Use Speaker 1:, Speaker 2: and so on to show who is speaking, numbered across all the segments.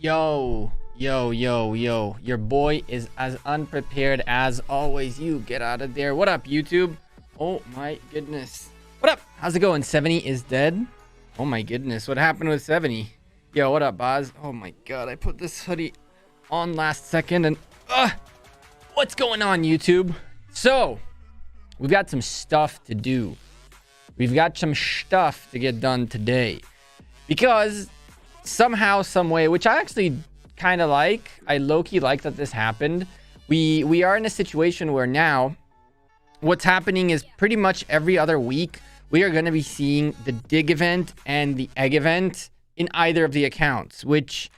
Speaker 1: Yo, your boy is as unprepared as always. You get out of there. What up, YouTube? Oh my goodness. What up? How's it going? 70 is dead. Oh my goodness. What happened with 70? Yo, what up, Boz? Oh my god, I put this hoodie on last second and what's going on, YouTube? So we've got some stuff to do. We've got some stuff to get done today because somehow, some way, which I actually kind of like, I low-key like that this happened. We are in a situation where now what's happening is pretty much every other week we are going to be seeing the dig event and the egg event in either of the accounts, which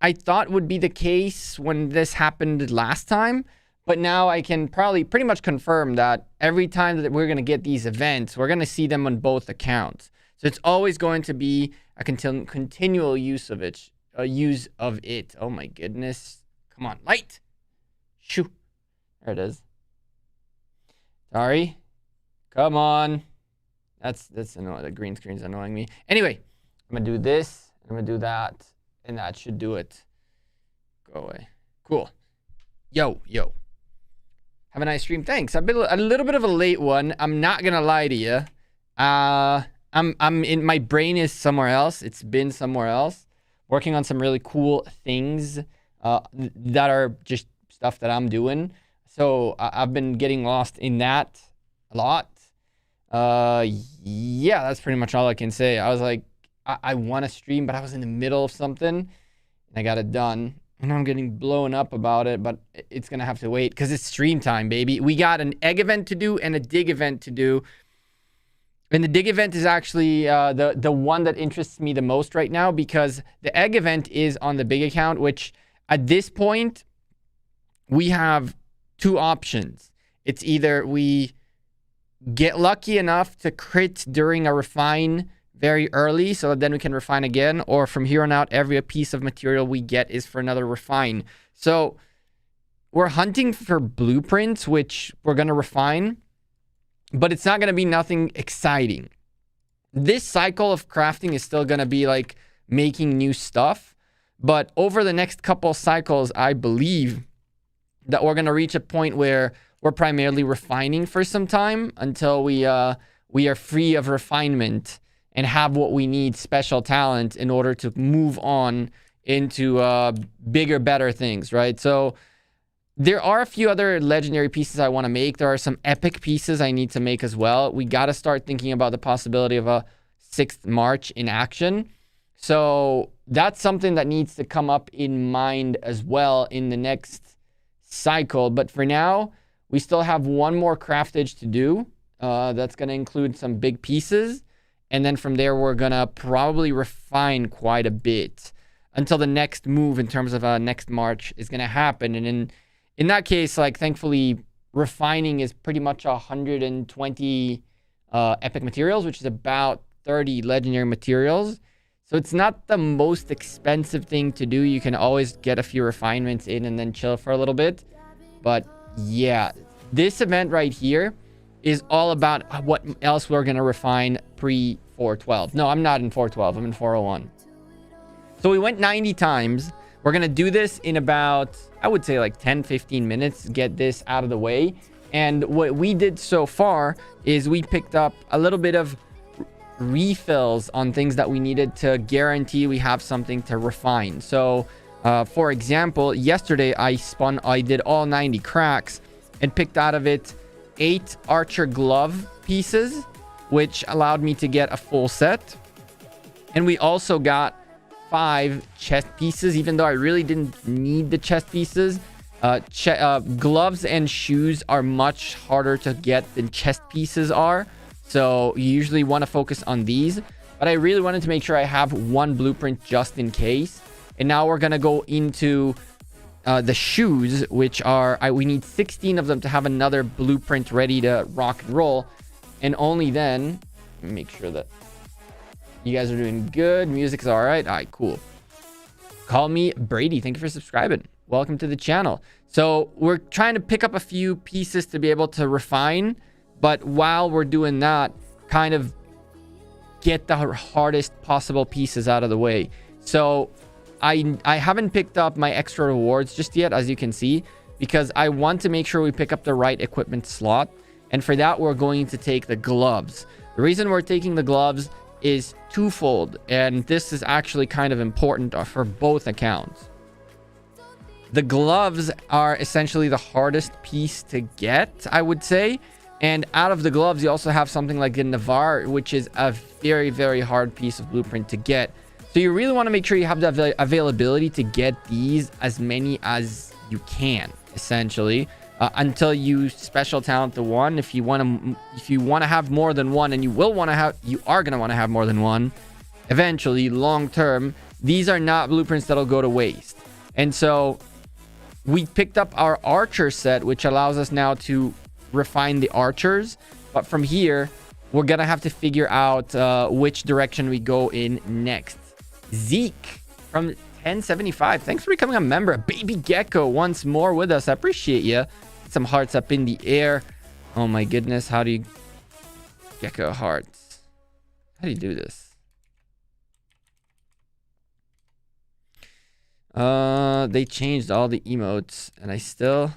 Speaker 1: I thought would be the case when this happened last time. But now I can probably pretty much confirm that every time that we're going to get these events, we're going to see them on both accounts. So it's always going to be a continual use of it. Oh my goodness. Come on, light. Shoo. There it is. Sorry. Come on. That's annoying. The green screen's annoying me. Anyway, I'm going to do this. I'm going to do that. And that should do it. Go away. Cool. Yo. Have a nice stream. Thanks. I've been a little bit of a late one. I'm not going to lie to you. I'm in, my brain is somewhere else. It's been somewhere else, working on some really cool things that are just stuff that I'm doing. So I've been getting lost in that a lot. Yeah, that's pretty much all I can say. I was like, I want to stream, but I was in the middle of something and I got it done. And I'm getting blown up about it, but it's going to have to wait because it's stream time, baby. We got an egg event to do and a dig event to do. And the dig event is actually the one that interests me the most right now because the egg event is on the big account, which at this point, we have two options. It's either we get lucky enough to crit during a refine very early so that then we can refine again, or from here on out, every piece of material we get is for another refine. So we're hunting for blueprints, which we're going to refine. But it's not going to be nothing exciting. This cycle of crafting is still going to be like making new stuff. But over the next couple cycles, I believe that we're going to reach a point where we're primarily refining for some time until we are free of refinement and have what we need, special talent, in order to move on into bigger, better things, right? So there are a few other legendary pieces I want to make. There are some epic pieces I need to make as well. We got to start thinking about the possibility of a 6th March in action. So that's something that needs to come up in mind as well in the next cycle. But for now, we still have one more craftage to do. That's going to include some big pieces. And then from there, we're going to probably refine quite a bit until the next move in terms of next March is going to happen. And in that case, like, thankfully, refining is pretty much 120 epic materials, which is about 30 legendary materials. So it's not the most expensive thing to do. You can always get a few refinements in and then chill for a little bit. But yeah, this event right here is all about what else we're going to refine pre-412. No, I'm not in 412. I'm in 401. So we went 90 times. We're going to do this in about, I would say, like 10-15 minutes, get this out of the way. And what we did so far is we picked up a little bit of refills on things that we needed to guarantee we have something to refine. So, for example, yesterday I did all 90 cracks and picked out of it 8 archer glove pieces, which allowed me to get a full set. And we also got 5 chest pieces, even though I really didn't need the chest pieces. Gloves and shoes are much harder to get than chest pieces are, so you usually want to focus on these, but I really wanted to make sure I have one blueprint just in case. And now we're gonna go into the shoes, which are we need 16 of them to have another blueprint ready to rock and roll. And only then, let me make sure that you guys are doing good. Music's all right. All right, cool. Call me Brady. Thank you for subscribing. Welcome to the channel. So we're trying to pick up a few pieces to be able to refine. But while we're doing that, kind of get the hardest possible pieces out of the way. So I haven't picked up my extra rewards just yet, as you can see, because I want to make sure we pick up the right equipment slot. And for that, we're going to take the gloves. The reason we're taking the gloves is twofold, and this is actually kind of important for both accounts. The gloves are essentially the hardest piece to get, I would say. And out of the gloves, you also have something like the Navarre, which is a very, very hard piece of blueprint to get. So you really want to make sure you have the availability to get these as many as you can, essentially, until you special talent the one. If you want to have more than one, and you are going to want to have more than one, eventually, long term, these are not blueprints that'll go to waste. And so we picked up our archer set, which allows us now to refine the archers. But from here, we're going to have to figure out which direction we go in next. Zeke from 1075. Thanks for becoming a member. Baby Gekko once more with us. I appreciate you. Some hearts up in the air. Oh my goodness. How do you... Gekko hearts. How do you do this? They changed all the emotes, and I still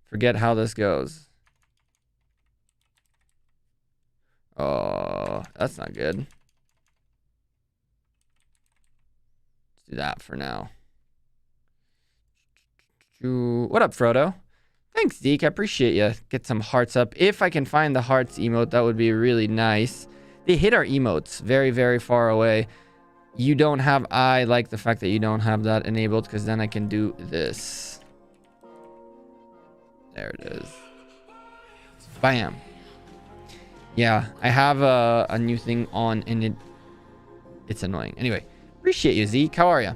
Speaker 1: forget how this goes. Oh, that's not good. Let's do that for now. What up, Frodo? Thanks, Zeke. I appreciate you. Get some hearts up. If I can find the hearts emote, that would be really nice. They hit our emotes very, very far away. You don't have... I like the fact that you don't have that enabled, because then I can do this. There it is. Bam. Yeah, I have a new thing on, and it's annoying. Anyway, appreciate you, Zeke. How are you?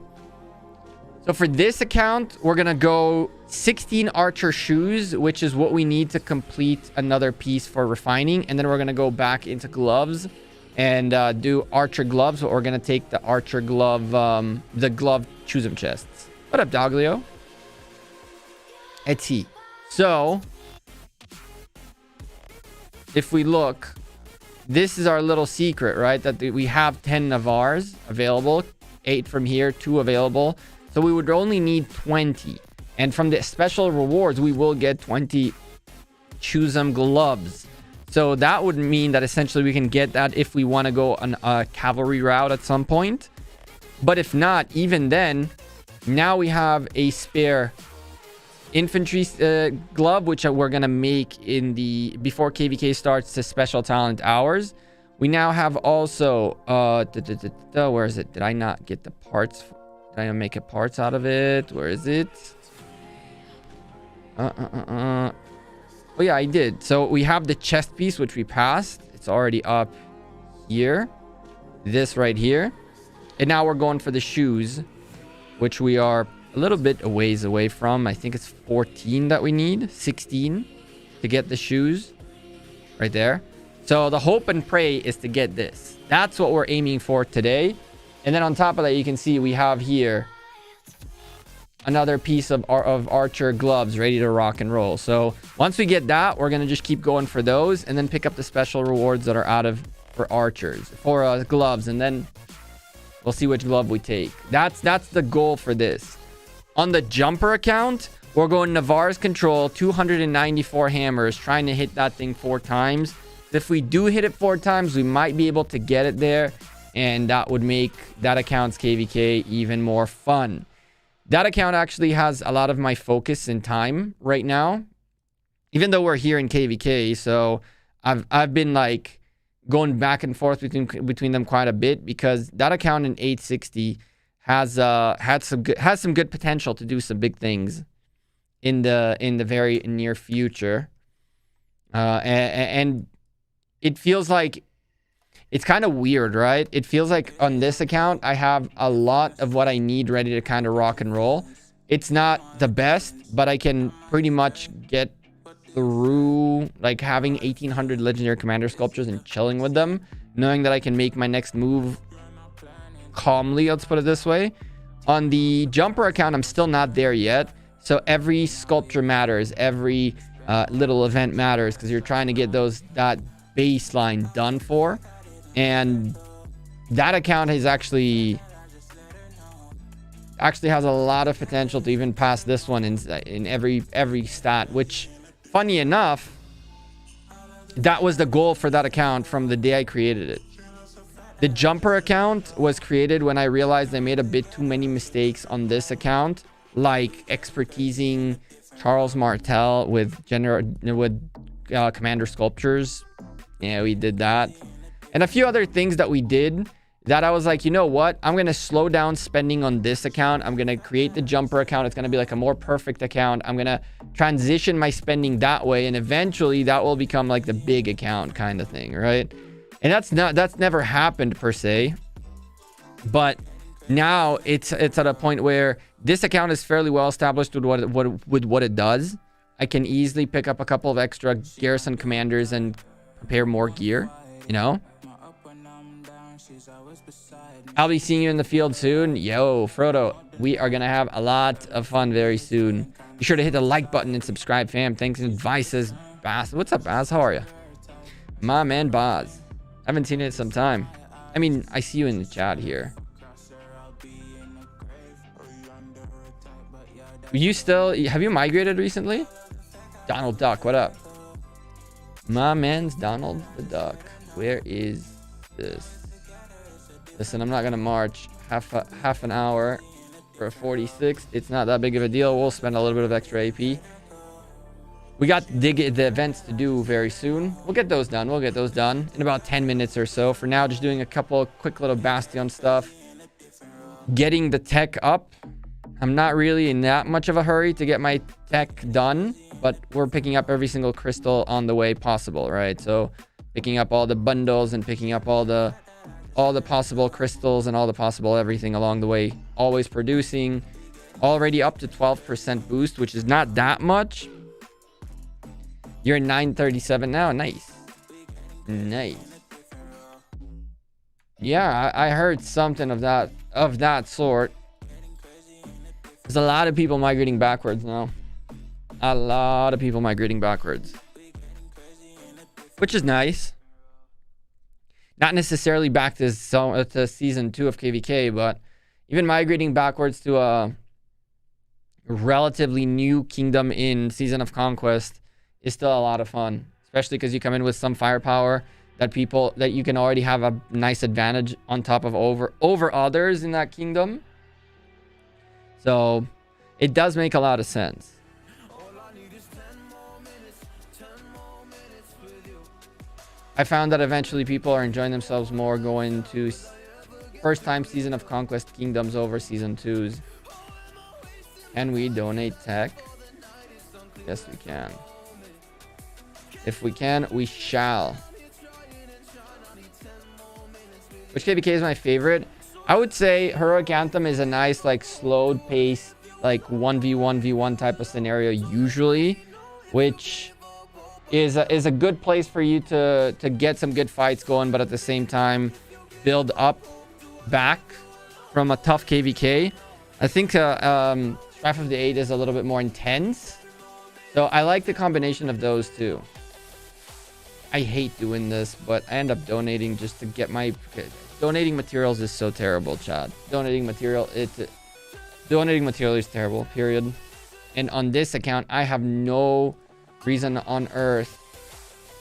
Speaker 1: So for this account, we're going to go 16 archer shoes, which is what we need to complete another piece for refining. And then we're going to go back into gloves and do archer gloves. But we're going to take the archer glove, the glove choose 'em chests. What up, Doglio? Etsy. So if we look, this is our little secret, right? That we have 10 Navars available, 8 from here, 2 available. So we would only need 20. And from the special rewards, we will get 20 choose 'em gloves. So that would mean that essentially we can get that if we want to go on a cavalry route at some point. But if not, even then, now we have a spare infantry glove, which we're going to make in the before KVK starts to special talent hours. We now have also where is it? Did I not get the parts? Did I make a parts out of it? Where is it? Oh yeah, I did. So we have the chest piece, which we passed. It's already up here. This right here. And now we're going for the shoes, which we are a little bit a ways away from. I think it's 14 that we need. 16 to get the shoes. Right there. So the hope and pray is to get this. That's what we're aiming for today. And then on top of that, you can see we have here another piece of archer gloves ready to rock and roll. So once we get that, we're going to just keep going for those and then pick up the special rewards that are out of for archers, for gloves. And then we'll see which glove we take. That's the goal for this. On the jumper account, we're going Navarre's control, 294 hammers, trying to hit that thing 4 times. If we do hit it 4 times, we might be able to get it there. And that would make that account's KVK even more fun. That account actually has a lot of my focus and time right now. Even though we're here in KVK, so I've been like going back and forth between them quite a bit, because that account in 860 has some good potential to do some big things in the very near future. And it feels like it's kind of weird, right? It feels like on this account, I have a lot of what I need ready to kind of rock and roll. It's not the best, but I can pretty much get through like having 1800 legendary commander sculptures and chilling with them, knowing that I can make my next move calmly, let's put it this way. On the jumper account, I'm still not there yet. So every sculpture matters. Every little event matters, because you're trying to get that baseline done for. And that account has actually actually has a lot of potential to even pass this one in every stat, which, funny enough, that was the goal for that account from the day I created it. The jumper account was created when I realized I made a bit too many mistakes on this account, like expertising Charles Martel with commander sculptures. Yeah, we did that. And a few other things that we did that I was like, you know what? I'm going to slow down spending on this account. I'm going to create the jumper account. It's going to be like a more perfect account. I'm going to transition my spending that way. And eventually that will become like the big account kind of thing, right? And that's never happened per se. But now it's at a point where this account is fairly well established with what it does. I can easily pick up a couple of extra garrison commanders and prepare more gear, you know? I'll be seeing you in the field soon. Yo, Frodo, we are going to have a lot of fun very soon. Be sure to hit the like button and subscribe, fam. Thanks and advice, says Baz. What's up, Baz? How are you? My man, Baz. I haven't seen it in some time. I mean, I see you in the chat here. Have you migrated recently? Donald Duck, what up? My man's Donald the Duck. Where is this? Listen, I'm not gonna march half an hour for a 46. It's not that big of a deal. We'll spend a little bit of extra AP. We got the events to do very soon. We'll get those done. We'll get those done in about 10 minutes or so. For now, just doing a couple of quick little Bastion stuff. Getting the tech up. I'm not really in that much of a hurry to get my tech done, but we're picking up every single crystal on the way possible, right? So picking up all the bundles and picking up all the possible crystals and all the possible everything along the way. Always producing. Already up to 12% boost, which is not that much. You're 937 now. Nice. Nice. Yeah, I heard something of that sort. There's a lot of people migrating backwards now. A lot of people migrating backwards. Which is nice. Not necessarily back to season 2 of KVK, but even migrating backwards to a relatively new kingdom in Season of Conquest is still a lot of fun. Especially because you come in with some firepower that you can already have a nice advantage on top of over others in that kingdom. So it does make a lot of sense. I found that eventually people are enjoying themselves more going to first time Season of Conquest kingdoms over Season 2s. Can we donate tech? Yes, we can. If we can, we shall. Which KVK is my favorite? I would say Heroic Anthem is a nice, like, slowed pace, like 1v1v1 type of scenario usually, which is a good place for you to get some good fights going, but at the same time build up back from a tough KVK. I think Strife of the 8 is a little bit more intense, so I like the combination of those two. I hate doing this, but I end up donating just to get my... Donating materials is so terrible, Chad. Donating material is terrible, period. And on this account, I have no reason on earth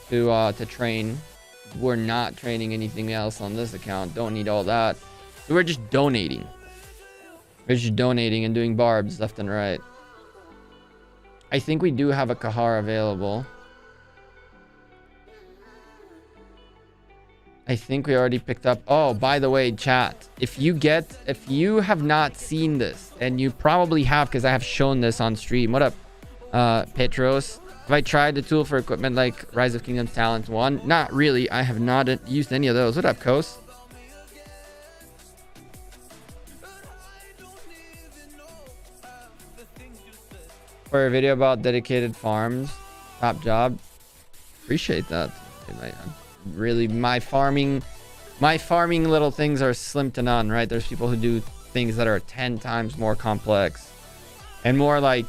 Speaker 1: to train. We're not training anything else on this account. Don't need all that. We're just donating. We're just donating and doing barbs left and right. I think we do have a Kahar available. I think we already picked up. Oh, by the way, chat, if you have not seen this, and you probably have because I have shown this on stream. What up, Petros? Have I tried the tool for equipment like Rise of Kingdoms Talent 1? Not really. I have not used any of those. What up, Kos? For a video about dedicated farms. Top job. Appreciate that. Really, my farming little things are slim to none, right? There's people who do things that are 10 times more complex and more like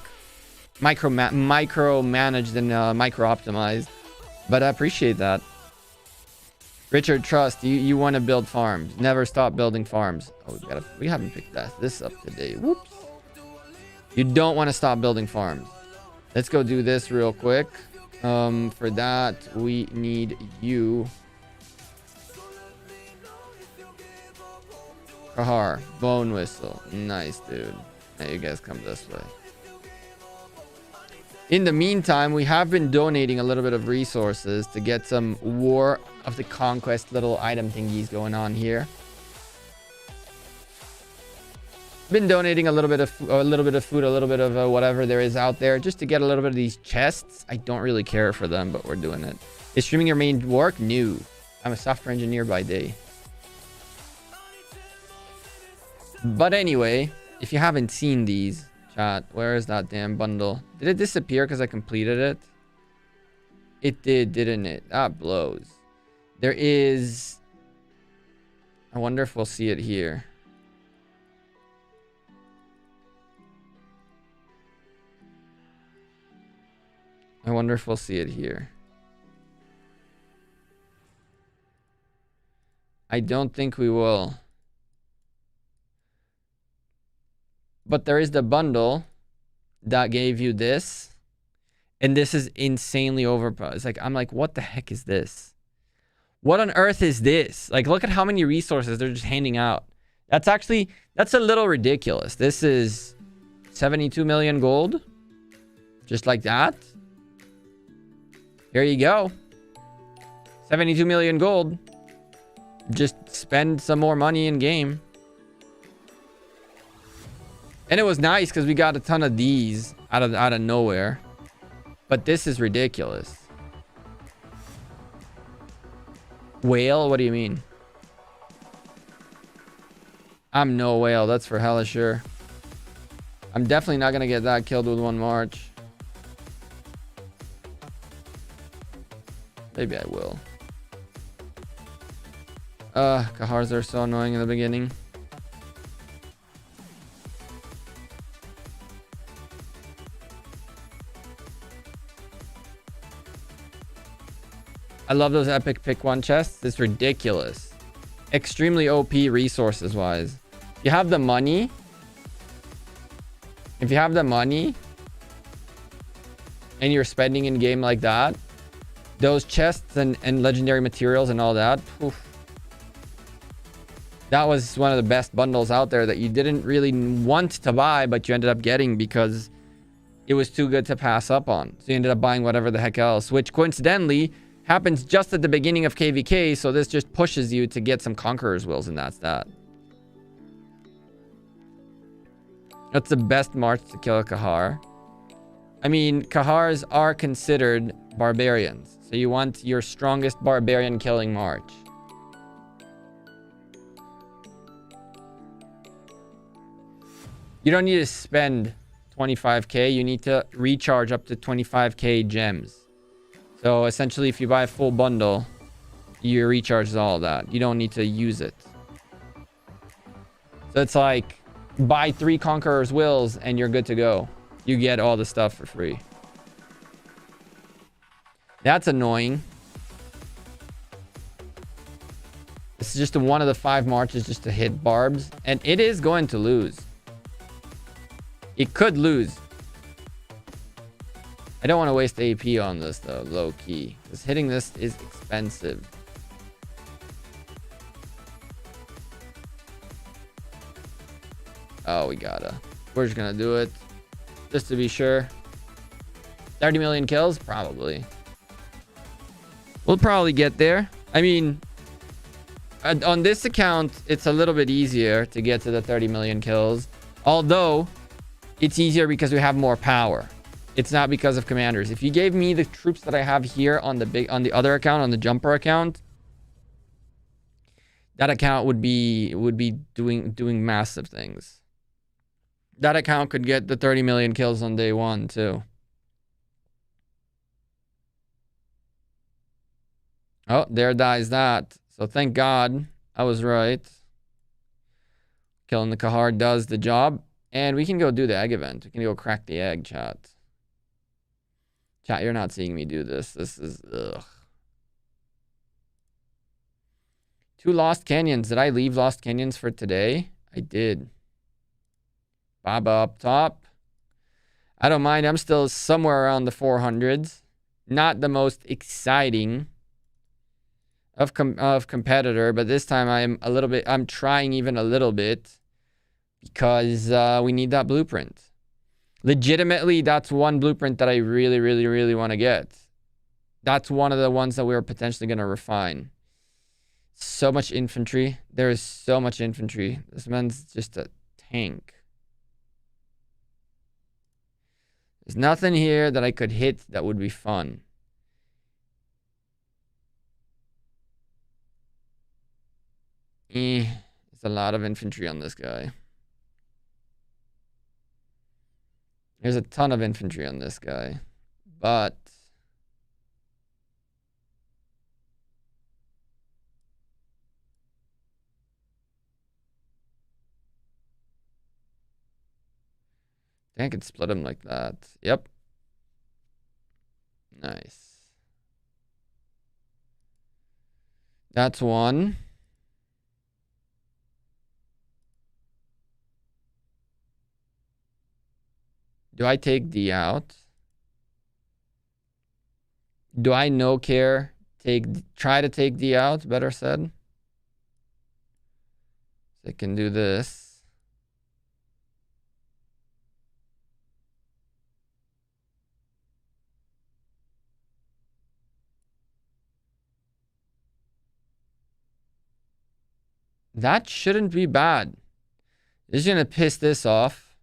Speaker 1: micro managed than micro optimized, but I appreciate that. Richard, trust you want to build farms. Never stop building farms. Oh, we haven't picked this up today. Whoops. You don't want to stop building farms. Let's go do this real quick. For that we need you. Kahar, bone whistle. Nice, dude. Now you guys come this way. In the meantime, we have been donating a little bit of resources to get some War of the Conquest little item thingies going on here. Been donating a little bit of food, a little bit of whatever there is out there, just to get a little bit of these chests. I don't really care for them, but we're doing it. Is streaming your main work? No. I'm a software engineer by day. But anyway, if you haven't seen these, chat, where is that damn bundle? Did it disappear because I completed it? It did, didn't it? That blows. There is... I wonder if we'll see it here. I wonder if we'll see it here. I don't think we will. But there is the bundle that gave you this. And this is insanely overpriced. It's like, I'm like, what the heck is this? What on earth is this? Like, look at how many resources they're just handing out. That's a little ridiculous. This is 72 million gold. Just like that. Here you go. 72 million gold. Just spend some more money in game. And it was nice because we got a ton of these out of nowhere. But this is ridiculous. Whale? What do you mean? I'm no whale. That's for hella sure. I'm definitely not going to get that killed with one march. Maybe I will. Kahars are so annoying in the beginning. I love those epic pick one chests. It's ridiculous. Extremely OP resources wise. You have the money. If you have the money and you're spending in game like that, those chests and legendary materials and all that, oof, that was one of the best bundles out there that you didn't really want to buy, but you ended up getting because it was too good to pass up on. So you ended up buying whatever the heck else, which coincidentally happens just at the beginning of KVK. So this just pushes you to get some Conqueror's Wills, and that's that. That's the best march to kill a Kahar. I mean, Kahars are considered barbarians. So you want your strongest barbarian killing march. You don't need to spend 25k. You need to recharge up to 25k gems. So essentially, if you buy a full bundle, you recharge all of that. You don't need to use it. So it's like, buy 3 Conqueror's Wills and you're good to go. You get all the stuff for free. That's annoying. This is just one of the 5 marches just to hit barbs. And it is going to lose. It could lose. I don't want to waste AP on this though, low key. Because hitting this is expensive. Oh, we're just gonna do it. Just to be sure. 30 million kills? Probably. We'll probably get there. I mean, on this account, it's a little bit easier to get to the 30 million kills. Although, it's easier because we have more power. It's not because of commanders. If you gave me the troops that I have here on the other account, on the jumper account, that account would be doing massive things. That account could get the 30 million kills on day 1 too. Oh, there dies that. So thank God I was right. Killing the Kahar does the job. And we can go do the egg event. We can go crack the egg, chat. Chat, you're not seeing me do this. This is... ugh. 2 Lost Canyons. Did I leave Lost Canyons for today? I did. Baba up top. I don't mind. I'm still somewhere around the 400s. Not the most exciting of competitor, but this time I'm trying even a little bit because we need that blueprint. Legitimately, that's one blueprint that I really, really, really want to get. That's one of the ones that we are potentially going to refine. So much infantry. There is so much infantry. This man's just a tank. There's nothing here that I could hit that would be fun. There's a lot of infantry on this guy. There's a ton of infantry on this guy. But I could split him like that. Yep. Nice. That's one. Do I take D out? Do I no care? Try to take D out, better said. So I can do this. That shouldn't be bad. This is going to piss this off.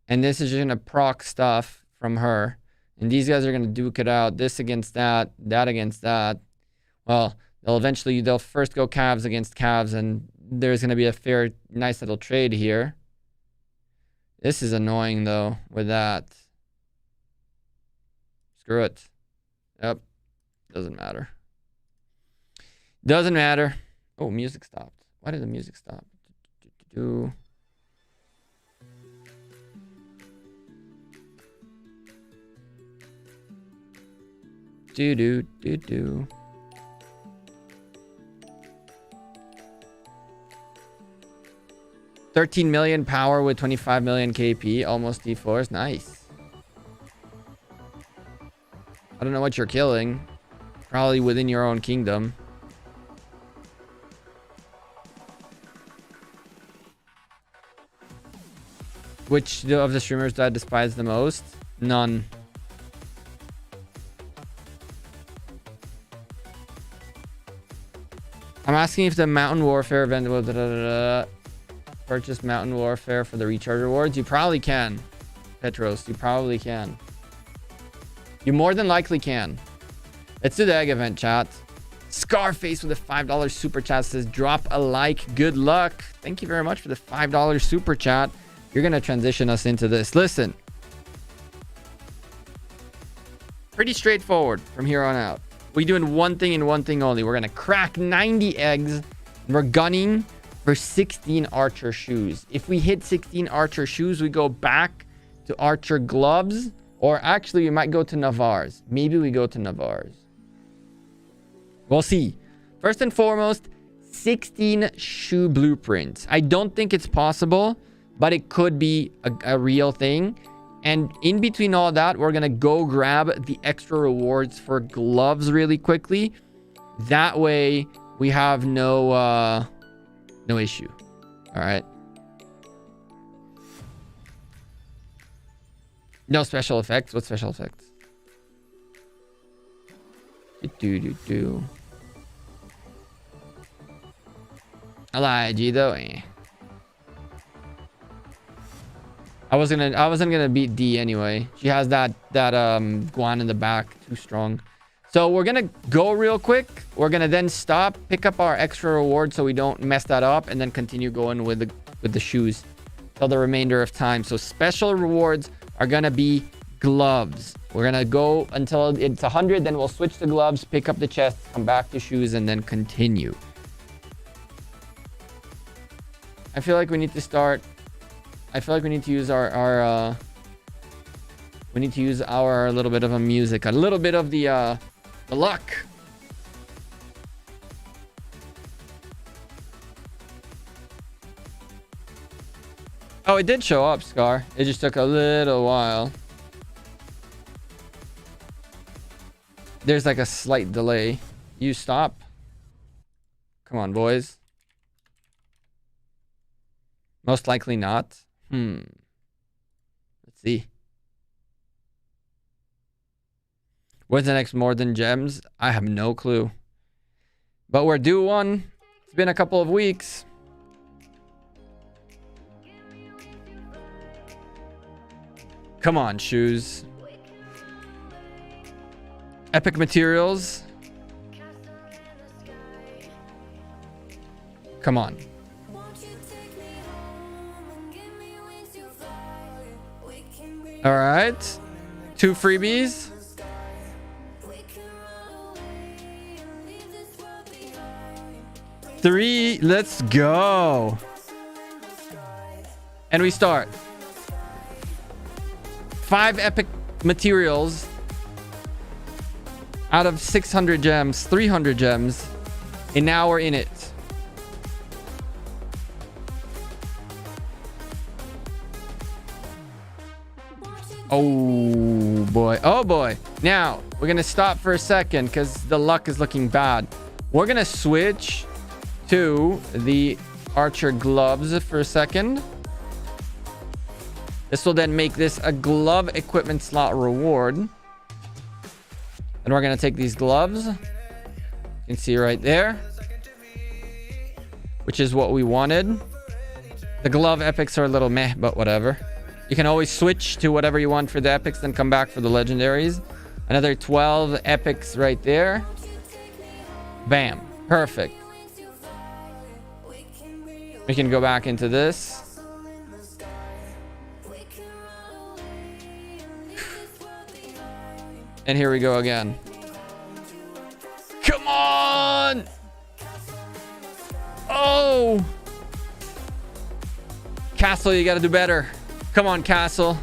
Speaker 1: And this is going to proc stuff from her. And these guys are going to duke it out. This against that. That against that. Well, they'll first go calves against calves. And there's going to be a fair, nice little trade here. This is annoying, though, with that. Screw it. Yep. Doesn't matter. Doesn't matter. Oh, music stopped. Why did the music stop? Do. Do. 13 million power with 25 million KP. Almost D4s. Nice. I don't know what you're killing. Probably within your own kingdom. Which of the streamers do I despise the most? None. I'm asking if the Mountain Warfare event will purchase Mountain Warfare for the recharge rewards. You probably can, Petros. You probably can. You more than likely can. Let's do the egg event, chat. Scarface with a $5 super chat says, drop a like. Good luck. Thank you very much for the $5 super chat. You're going to transition us into this. Listen. Pretty straightforward from here on out. We're doing one thing and one thing only. We're going to crack 90 eggs. And we're gunning for 16 archer shoes. If we hit 16 archer shoes, we go back to archer gloves. Or actually, we might go to Navars. Maybe we go to Navars. We'll see. First and foremost, 16 shoe blueprints. I don't think it's possible, but it could be a real thing. And in between all that, we're going to go grab the extra rewards for gloves really quickly. That way, we have no issue. All right. No special effects. What special effects? I lied, G though. I wasn't gonna beat D anyway. She has that Guan in the back, too strong. So we're gonna go real quick. We're gonna then stop, pick up our extra reward so we don't mess that up, and then continue going with the shoes till the remainder of time. So special rewards are gonna be gloves. We're gonna go until it's 100, then we'll switch to gloves, pick up the chest, come back to shoes, and then continue. I feel like we need to start. I feel like we need to use our we need to use our little bit of a music, a little bit of the luck. Oh, it did show up, Scar. It just took a little while. There's like a slight delay. You stop. Come on, boys. Most likely not. Let's see. When's the next More Than Gems? I have no clue. But we're due one. It's been a couple of weeks. Come on, shoes. Epic materials. Come on. All right. 2 freebies. 3. Let's go. And we start. 5 epic materials out of 600 gems, 300 gems. And now we're in it. Oh boy. Oh boy. Now we're going to stop for a second because the luck is looking bad. We're going to switch to the archer gloves for a second. This will then make this a glove equipment slot reward. And we're going to take these gloves. You can see right there, which is what we wanted. The glove epics are a little meh, but whatever. You can always switch to whatever you want for the epics, then come back for the legendaries. Another 12 epics right there. Bam. Perfect. We can go back into this. And here we go again. Come on! Oh! Castle, you gotta do better. Come on, Castle.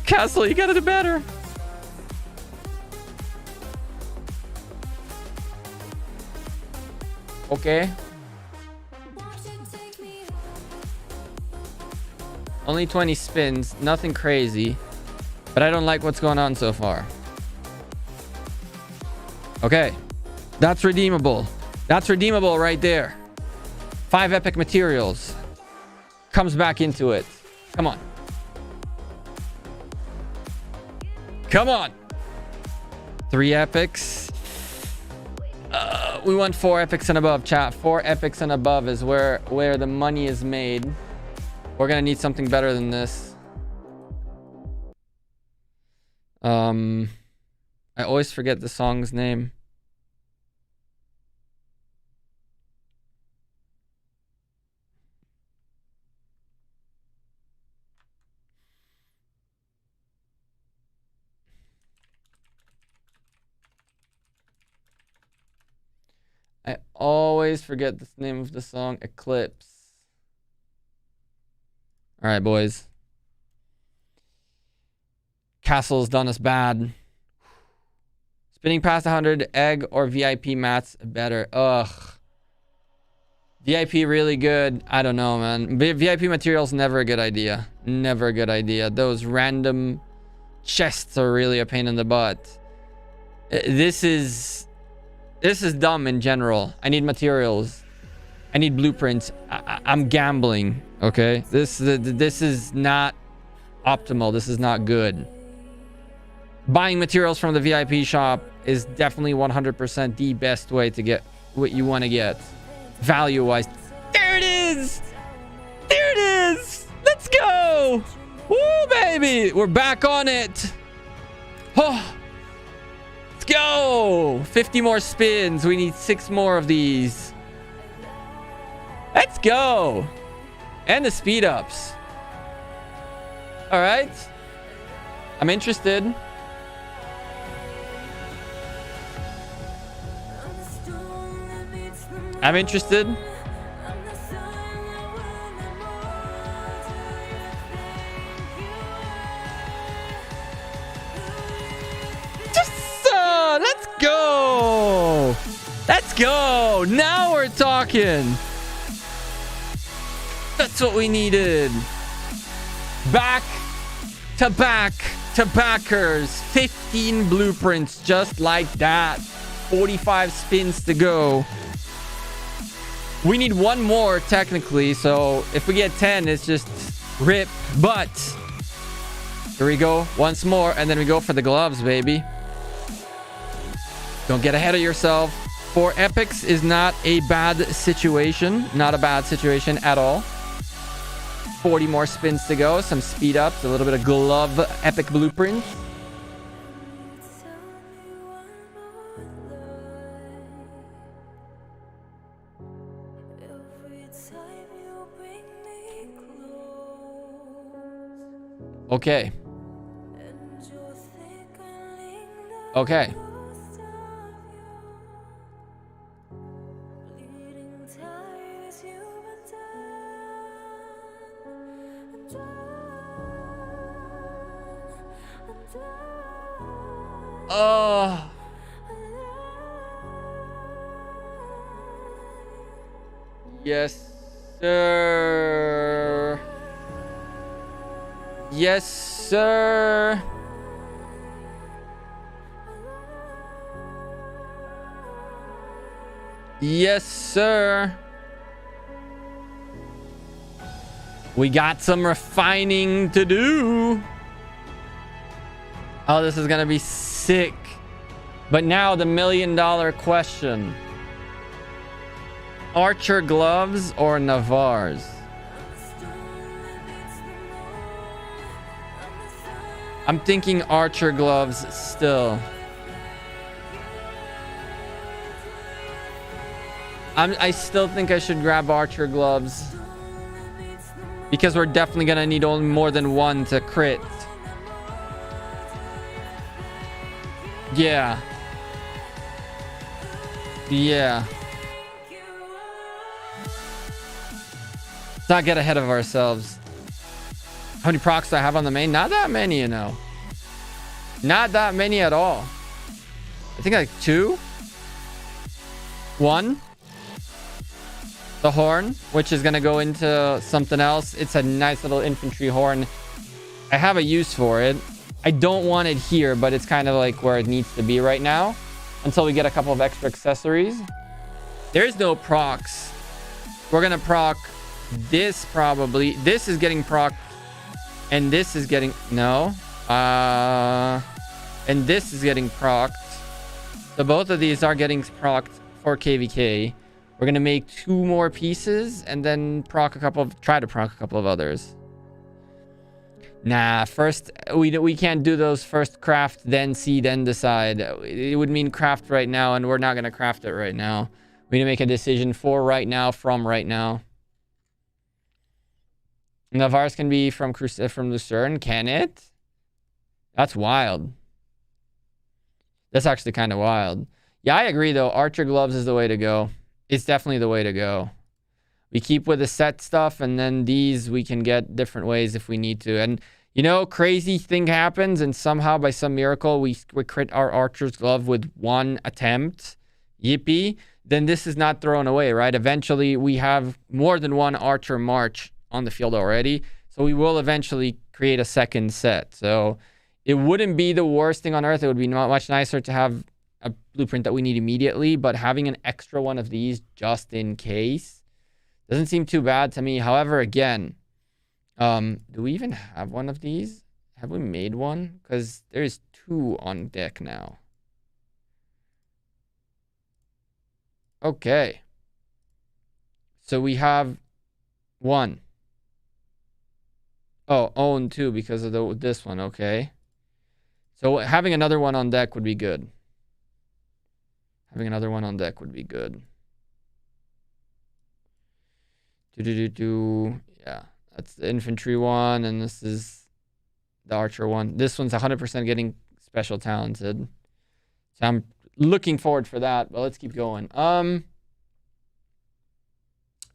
Speaker 1: Castle, you gotta do better. Okay. Only 20 spins. Nothing crazy. But I don't like what's going on so far. Okay. That's redeemable. That's redeemable right there. 5 epic materials. Comes back into it. Come on. Come on. 3 epics. We want 4 epics and above, chat. 4 epics and above is where the money is made. We're gonna need something better than this. I always forget the song's name. I always forget the name of the song. Eclipse. All right, boys. Castle's done us bad. Spinning past 100, egg or VIP mats better. Ugh. VIP really good. I don't know, man. VIP materials never a good idea. Never a good idea. Those random chests are really a pain in the butt. This is dumb in general. I need materials. I need blueprints. I'm gambling. Okay, this is not optimal. This is not good. Buying materials from the VIP shop is definitely 100% the best way to get what you want to get, value-wise. There it is. There it is. Let's go. Woo, baby. We're back on it. Oh. Let's go. 50 more spins. We need 6 more of these. Let's go. And the speed ups. All right. I'm interested. I'm interested. Let's go. Let's go. Now we're talking. Let's That's what we needed. Back to back to backers. 15 blueprints just like that. 45 spins to go. We need one more technically, so if we get 10, it's just rip. But here we go once more, and then we go for the gloves, baby. Don't get ahead of yourself. 4 epics is not a bad situation. Not a bad situation at all. 40 more spins to go. Some speed ups, a little bit of glove epic blueprints. Okay. Okay. Oh. Yes, sir. Yes, sir. Yes, sir. We got some refining to do. Oh, this is gonna be sick. But now the $1 million question. Archer gloves or Navars? I'm thinking archer gloves still. I still think I should grab archer gloves. Because we're definitely gonna need only more than one to crit. Yeah. Yeah. Let's not get ahead of ourselves. How many procs do I have on the main? Not that many, you know. Not that many at all. I think like 2. 1. The horn, which is going to go into something else. It's a nice little infantry horn. I have a use for it. I don't want it here, but it's kind of like where it needs to be right now. Until we get a couple of extra accessories. There's no procs. We're going to proc this probably. This is getting proc. And this is getting... No. And this is getting procced. So both of these are getting procced for KVK. We're going to make 2 more pieces and then proc a couple of... Try to proc a couple of others. Nah, first... We can't do those first craft, then see, then decide. It would mean craft right now, and we're not going to craft it right now. We need to make a decision for right now, from right now. Navars can be from Lucerne. Can it? That's wild. That's actually kind of wild. Yeah, I agree, though. Archer gloves is the way to go. It's definitely the way to go. We keep with the set stuff, and then these we can get different ways if we need to. And, you know, crazy thing happens, and somehow by some miracle we crit our archer's glove with 1 attempt. Yippee. Then this is not thrown away, right? Eventually, we have more than 1 archer march on the field already. So we will eventually create a second set. So it wouldn't be the worst thing on earth. It would be much nicer to have a blueprint that we need immediately, but having an extra one of these just in case doesn't seem too bad to me. However, again, do we even have one of these? Have we made one? Because there's 2 on deck now. Okay. So we have 1. Oh, own 2 because of this one. Okay. So having another one on deck would be good. Having another one on deck would be good. Yeah, that's the infantry one, and this is the archer one. This one's 100% getting special talented. So I'm looking forward for that, but let's keep going. A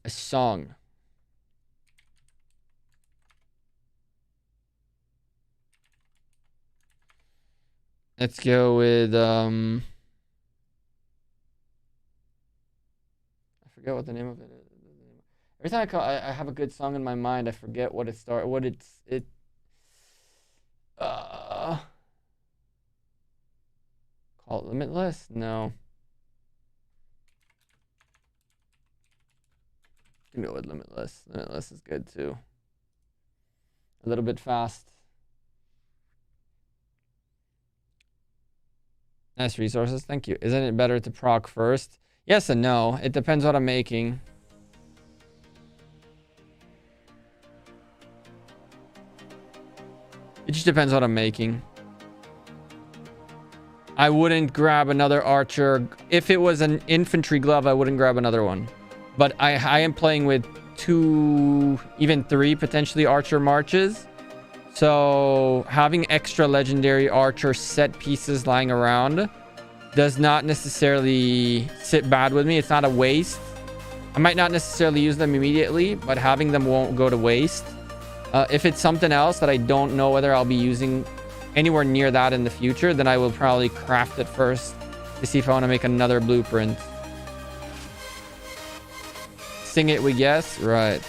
Speaker 1: song. Let's go with I forget what the name of it is. Every time I have a good song in my mind, I forget what it started. What it. Call it Limitless? No. You can go with Limitless. Limitless is good too. A little bit fast. Nice resources. Thank you. Isn't it better to proc first? Yes and no. It depends what I'm making. It just depends what I'm making. I wouldn't grab another archer. If it was an infantry glove, I wouldn't grab another one. But I am playing with 2, even 3 potentially archer marches. So having extra legendary archer set pieces lying around does not necessarily sit bad with me. It's not a waste. I might not necessarily use them immediately, but having them won't go to waste. If it's something else that I don't know whether I'll be using anywhere near that in the future, then I will probably craft it first to see if I want to make another blueprint. Sing it, we guess. Right.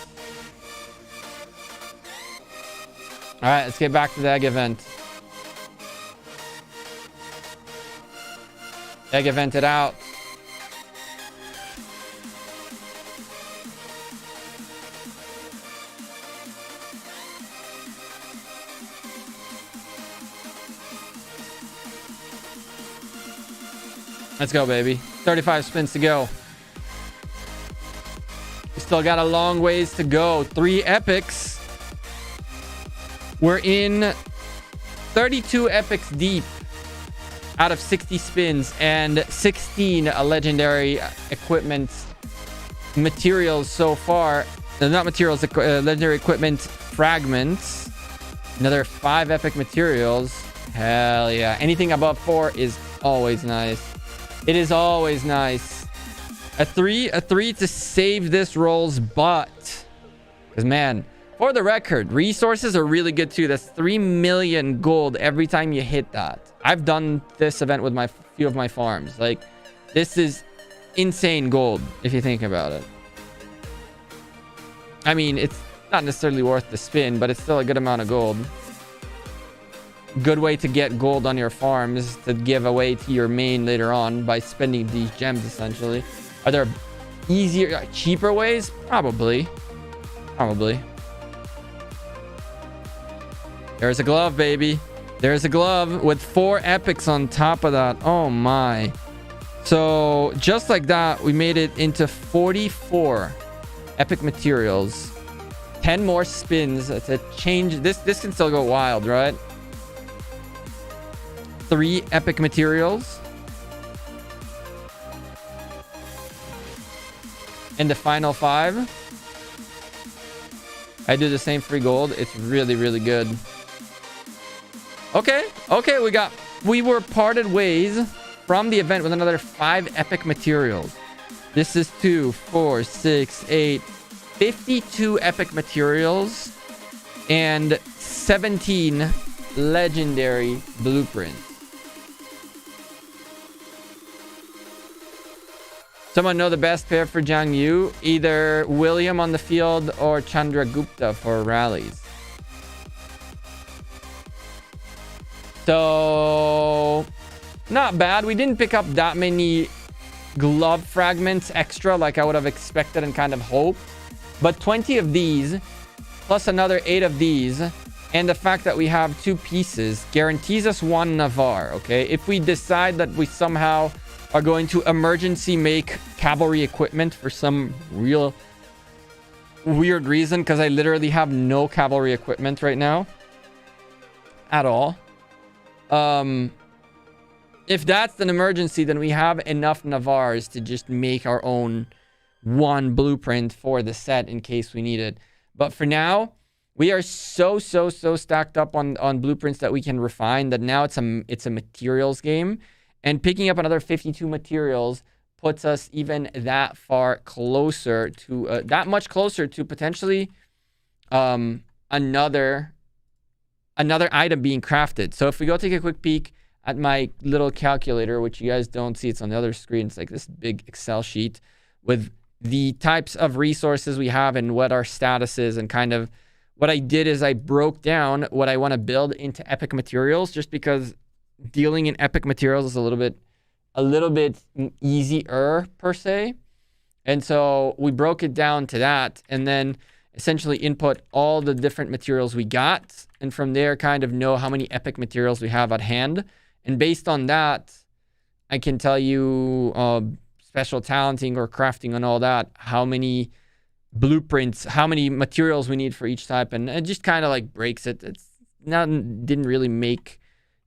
Speaker 1: All right, let's get back to the egg event. Egg evented out. Let's go, baby. 35 spins to go. We still got a long ways to go. 3 epics. We're in 32 epics deep out of 60 spins and 16 legendary equipment materials so far. Not materials, legendary equipment fragments. Another 5 epic materials. Hell yeah. Anything above 4 is always nice. It is always nice. A 3 to save this roll's butt. Because, man, for the record, resources are really good too. That's 3 million gold every time you hit that. I've done this event with my few of my farms. Like, this is insane gold if you think about it. I mean, it's not necessarily worth the spin, but it's still a good amount of gold. Good way to get gold on your farms to give away to your main later on by spending these gems, essentially. Are there easier, cheaper ways? Probably. Probably. There's a glove, baby. There's a glove with 4 epics on top of that. Oh my. So just like that, we made it into 44 epic materials. 10 more spins to change. This can still go wild, right? 3 epic materials. And the final 5. I do the same free gold. It's really, really good. Okay. We were parted ways from the event with another 5 epic materials. This is 2, 4, 6, 8, 52 epic materials and 17 legendary blueprints. Someone know the best pair for Jiang Yu? Either William on the field or Chandragupta for rallies. So, not bad. We didn't pick up that many glove fragments extra like I would have expected and kind of hoped. But 20 of these, plus another 8 of these, and the fact that we have 2 pieces guarantees us 1 Navarre, okay? If we decide that we somehow are going to emergency make cavalry equipment for some real weird reason, because I literally have no cavalry equipment right now at all. If that's an emergency, then we have enough Navarres to just make our own 1 blueprint for the set in case we need it. But for now, we are so stacked up on blueprints that we can refine that now it's a materials game. And picking up another 52 materials puts us even that far closer to, that much closer to potentially another item being crafted. So if we go take a quick peek at my little calculator, which you guys don't see, it's on the other screen. It's like this big Excel sheet with the types of resources we have and what our status is, and kind of what I did is I broke down what I want to build into epic materials, just because dealing in epic materials is a little bit easier per se. And so we broke it down to that, and then essentially input all the different materials we got, and from there kind of know how many epic materials we have at hand. And based on that, I can tell you special talenting or crafting and all that, how many blueprints, how many materials we need for each type, and it just kind of like breaks it. It's not, didn't really make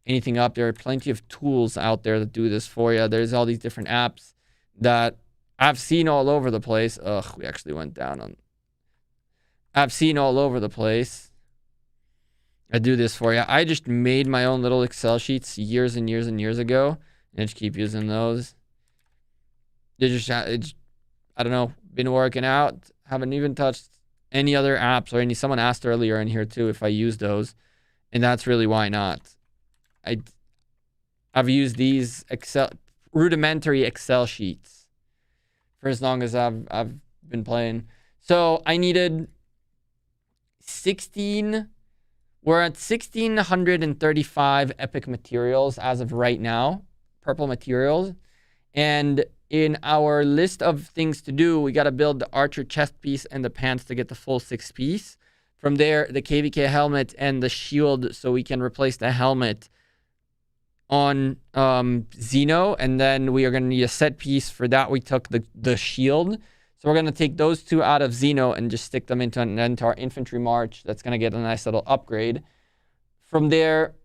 Speaker 1: anything up. There are plenty of tools out there that do this for you. There's all these different apps that I've seen all over the place. Ugh, we actually went down on. I've seen all over the place. I do this for you. I just made my own little Excel sheets years and years and years ago, and I just keep using those. It's, I don't know, been working out. Haven't even touched any other apps or any. Someone asked earlier in here too if I use those, and that's really why not. I've used these rudimentary Excel sheets for as long as I've been playing. So I needed 16. We're at 1,635 epic materials as of right now, purple materials. And in our list of things to do, we got to build the archer chest piece and the pants to get the full 6-piece. From there, the KVK helmet and the shield, so we can replace the helmet on Xeno. And then we are going to need a set piece. For that, we took the shield. So we're going to take those two out of Xeno and just stick them into our infantry march. That's going to get a nice little upgrade. From there,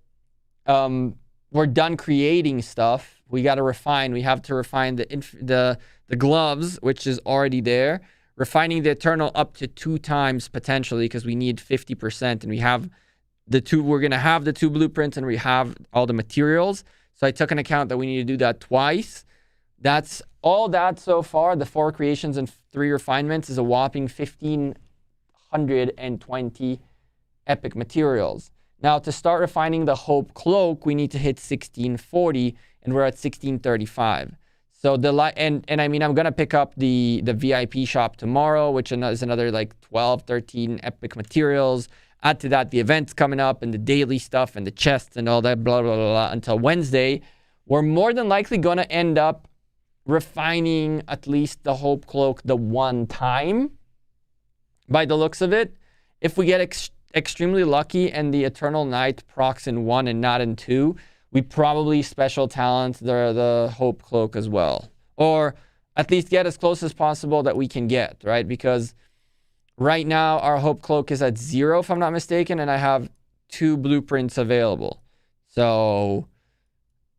Speaker 1: we're done creating stuff. We got to refine. We have to refine the gloves, which is already there. Refining the Eternal up to 2 times potentially, because we need 50%. And we have the two. We're going to have the 2 blueprints, and we have all the materials. So I took an account that we need to do that twice. That's all that so far. The 4 creations and 3 refinements is a whopping 1,520 epic materials. Now, to start refining the Hope Cloak, we need to hit 1,640, and we're at 1,635. So and I mean, I'm gonna pick up the VIP shop tomorrow, which is another like 12, 13 epic materials. Add to that the events coming up and the daily stuff and the chests and all that, blah blah blah, blah until Wednesday. We're more than likely gonna end up refining at least the Hope Cloak the 1 time, by the looks of it. If we get extremely lucky and the Eternal Knight procs in 1 and not in 2, we probably special talent the Hope Cloak as well, or at least get as close as possible that we can get, right? Because right now our Hope Cloak is at 0, if I'm not mistaken, and I have 2 blueprints available. So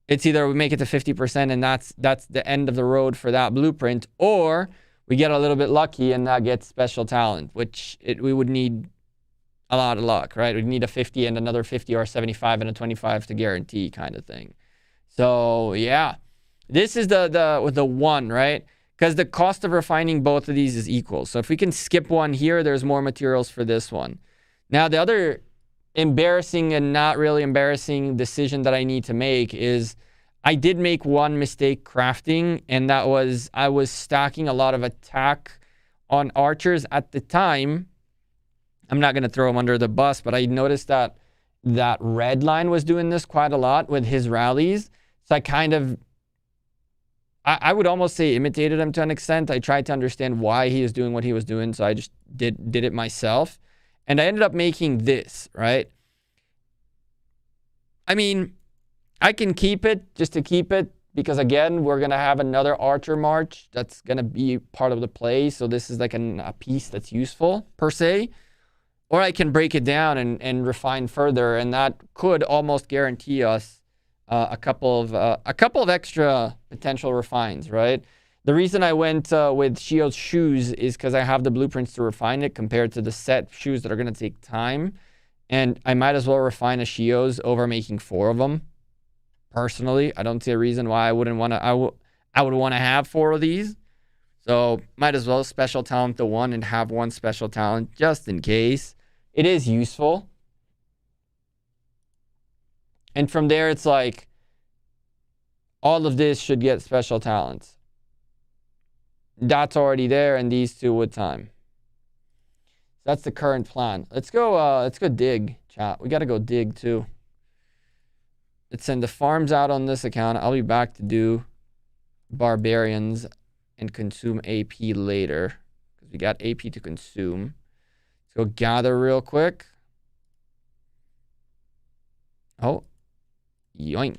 Speaker 1: it's either we make it to 50% and that's the end of the road for that blueprint, or we get a little bit lucky and that gets special talent, which we would need a lot of luck, right? We'd need a 50 and another 50, or a 75 and a 25 to guarantee kind of thing. So yeah, this is the 1, right? Because the cost of refining both of these is equal. So if we can skip 1 here, there's more materials for this one. Now the other embarrassing and not really embarrassing decision that I need to make is I did make one mistake crafting, and that was I was stacking a lot of attack on archers at the time. I'm not going to throw him under the bus, but I noticed that red line was doing this quite a lot with his rallies. So I kind of, I would almost say imitated him to an extent. I tried to understand why he was doing what he was doing, so I just did it myself. And I ended up making this, right? I mean, I can keep it just to keep it, because again, we're going to have another archer march that's going to be part of the play. So this is like a piece that's useful per se. Or I can break it down and refine further, and that could almost guarantee us a couple of extra potential refines, right? The reason I went with Shio's shoes is because I have the blueprints to refine it compared to the set shoes that are going to take time. And I might as well refine a Shio's over making 4 of them. Personally, I don't see a reason why I wouldn't want to. I would want to have 4 of these. So might as well special talent the 1 and have 1 special talent just in case. It is useful. And from there, it's like all of this should get special talents. That's already there, and these two would time. That's the current plan. Let's go dig, chat. We gotta go dig too. Let's send the farms out on this account. I'll be back to do barbarians and consume AP later. Because we got AP to consume. Let's go gather real quick. Oh. Yoink.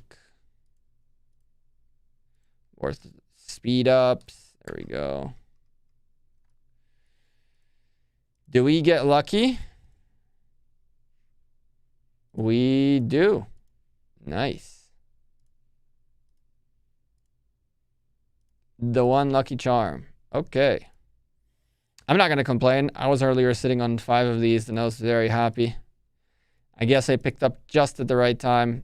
Speaker 1: Worth speed ups. There we go. Do we get lucky? We do. Nice. The one lucky charm. Okay. I'm not going to complain. I was earlier sitting on 5 of these and I was very happy. I guess I picked up just at the right time.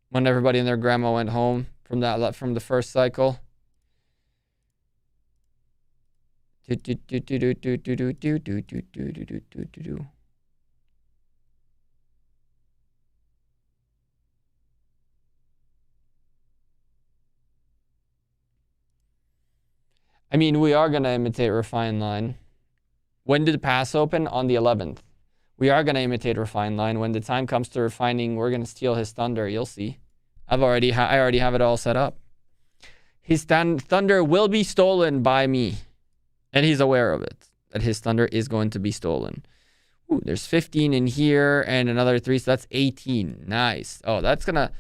Speaker 1: When everybody and their grandma went home from the first cycle. I mean, we are going to imitate Refine Line. When did the pass open? On the 11th. We are going to imitate Refine Line. When the time comes to refining, we're going to steal his thunder. You'll see. I already have it all set up. His thunder will be stolen by me. And he's aware of it. That his thunder is going to be stolen. Ooh, there's 15 in here and another 3. So that's 18. Nice. Oh, that's gonna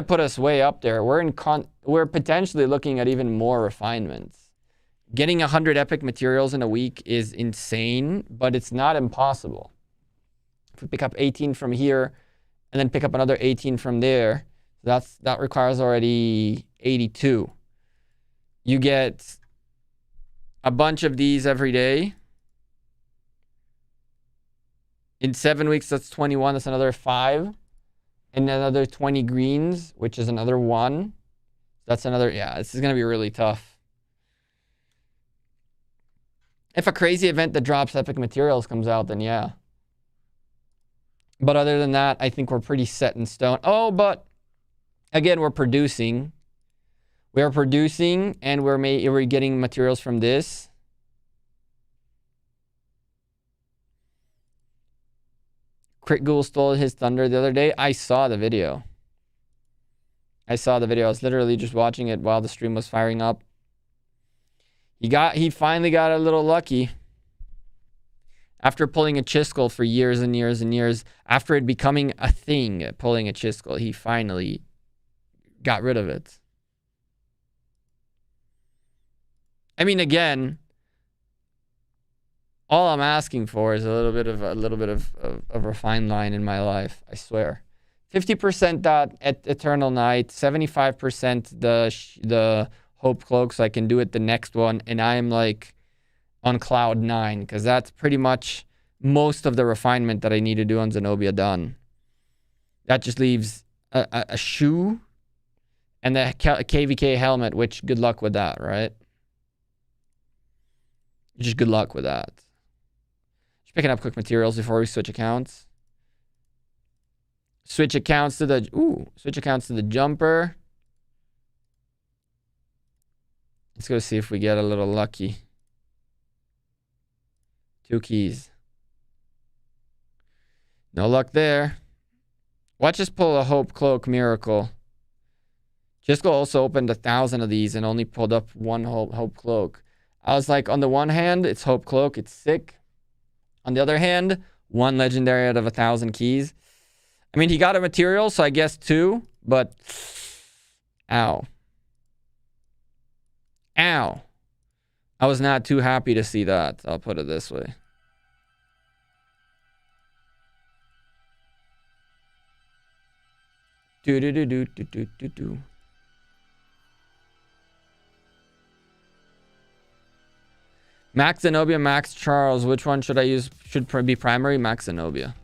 Speaker 1: put us way up there. We're potentially looking at even more refinements. Getting 100 epic materials in a week is insane, but it's not impossible. If we pick up 18 from here and then pick up another 18 from there, that requires already 82. You get a bunch of these every day. In 7 weeks, that's 21. That's another 5. And another 20 greens, which is another 1. That's another, yeah, this is going to be really tough. If a crazy event that drops epic materials comes out, then yeah. But other than that, I think we're pretty set in stone. Oh, but again, we're producing. We are producing, and we're getting materials from this. Crit Ghoul stole his thunder the other day. I saw the video. I was literally just watching it while the stream was firing up. He finally got a little lucky. After pulling a chisgule for years and years and years, after it becoming a thing, pulling a chisgule, he finally got rid of it. I mean, again, all I'm asking for is a little bit of a refined line in my life. I swear, 50% that Eternal Night, 75% the Hope Cloak, so I can do it the next one, and I am like on cloud 9 because that's pretty much most of the refinement that I need to do on Zenobia done. That just leaves a shoe and the KVK helmet, which good luck with that, right? Just good luck with that. Just picking up quick materials before we switch accounts. Switch accounts to the jumper. Let's go see if we get a little lucky. 2 keys. No luck there. Watch us pull a Hope Cloak miracle. Chisgule also opened 1,000 of these and only pulled up 1 Hope Cloak. I was like, on the one hand, it's Hope Cloak. It's sick. On the other hand, 1 legendary out of 1,000 keys. I mean, he got a material, so I guess 2. But, ow. Ow. I was not too happy to see that. I'll put it this way. Do. Max Zenobia, Max Charles. Which one should I use? Should be primary? Max Zenobia.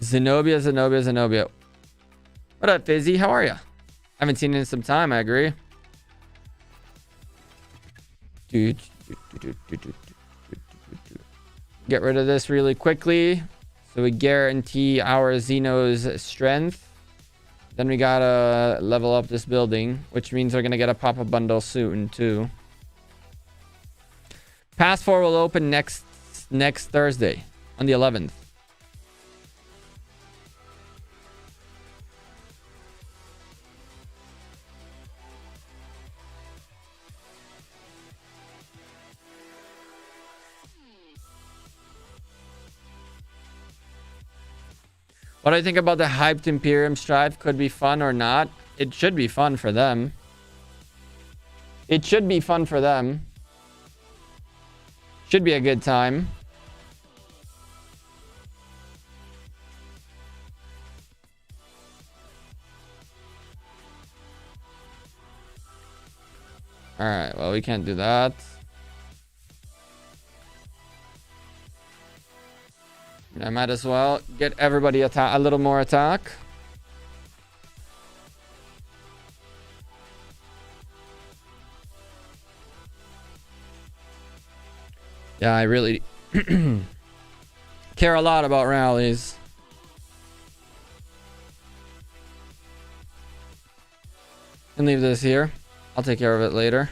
Speaker 1: Zenobia. What up, Fizzy? How are you? Haven't seen you in some time, I agree. Get rid of this really quickly so we guarantee our Xeno's strength. Then we gotta level up this building, which means we're gonna get a pop-up bundle soon too. Pass 4 will open next Thursday on the 11th. What do I think about the hyped Imperium Strive? Could be fun or not. It should be fun for them. It should be fun for them. Should be a good time. Alright, well, we can't do that. I might as well get everybody a little more attack. Yeah, I really care a lot about rallies. And leave this here. I'll take care of it later.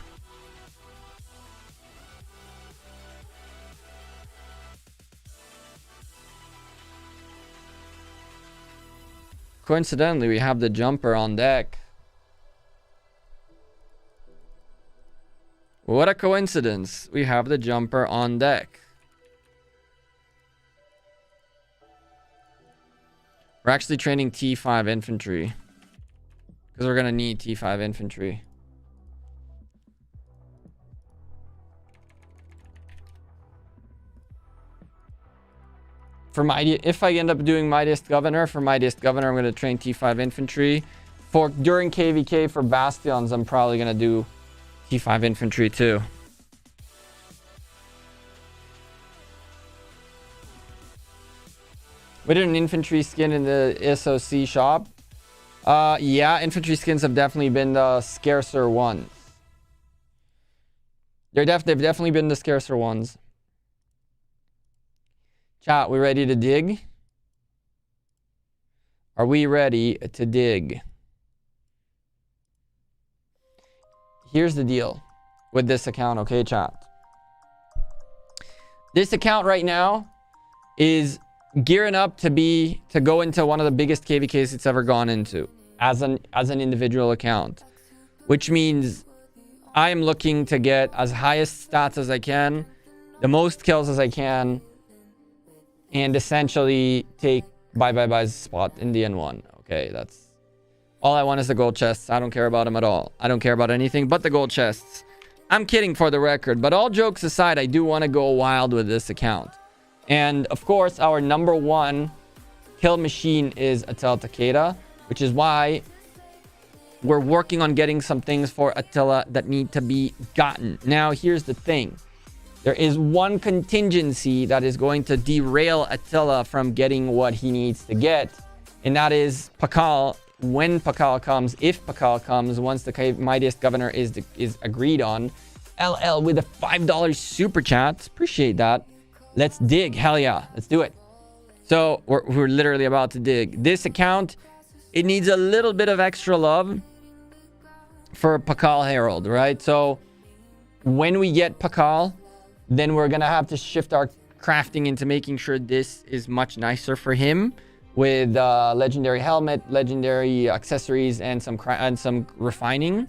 Speaker 1: Coincidentally, we have the jumper on deck. What a coincidence. We have the jumper on deck. We're actually training T5 infantry. Because we're going to need T5 infantry. For if I end up doing Mightiest Governor, I'm going to train T5 infantry. During KVK for Bastions, I'm probably going to do T5 infantry too. We did an infantry skin in the SOC shop. Yeah, infantry skins have definitely been the scarcer ones. They've definitely been the scarcer ones. Chat, we ready to dig? Are we ready to dig? Here's the deal with this account, okay, chat? This account right now is gearing up to go into one of the biggest KVKs it's ever gone into as an individual account, which means I am looking to get as highest stats as I can, the most kills as I can, and essentially take bye's spot in the N1. Okay, that's all I want is the gold chests. I don't care about them at all. I don't care about anything but the gold chests. I'm kidding for the record, but all jokes aside, I do want to go wild with this account. And of course, our number one kill machine is Attila Takeda, which is why we're working on getting some things for Attila that need to be gotten. Now, here's the thing. There is one contingency that is going to derail Attila from getting what he needs to get, and that is Pakal. When Pakal comes, if Pakal comes, once the Mightiest Governor is agreed on. LL with a $5 super chat. Appreciate that. Let's dig. Hell yeah. Let's do it. So we're literally about to dig. This account, it needs a little bit of extra love for Pakal Herald, right? So when we get Pakal, then we're going to have to shift our crafting into making sure this is much nicer for him with legendary helmet, legendary accessories, and some refining.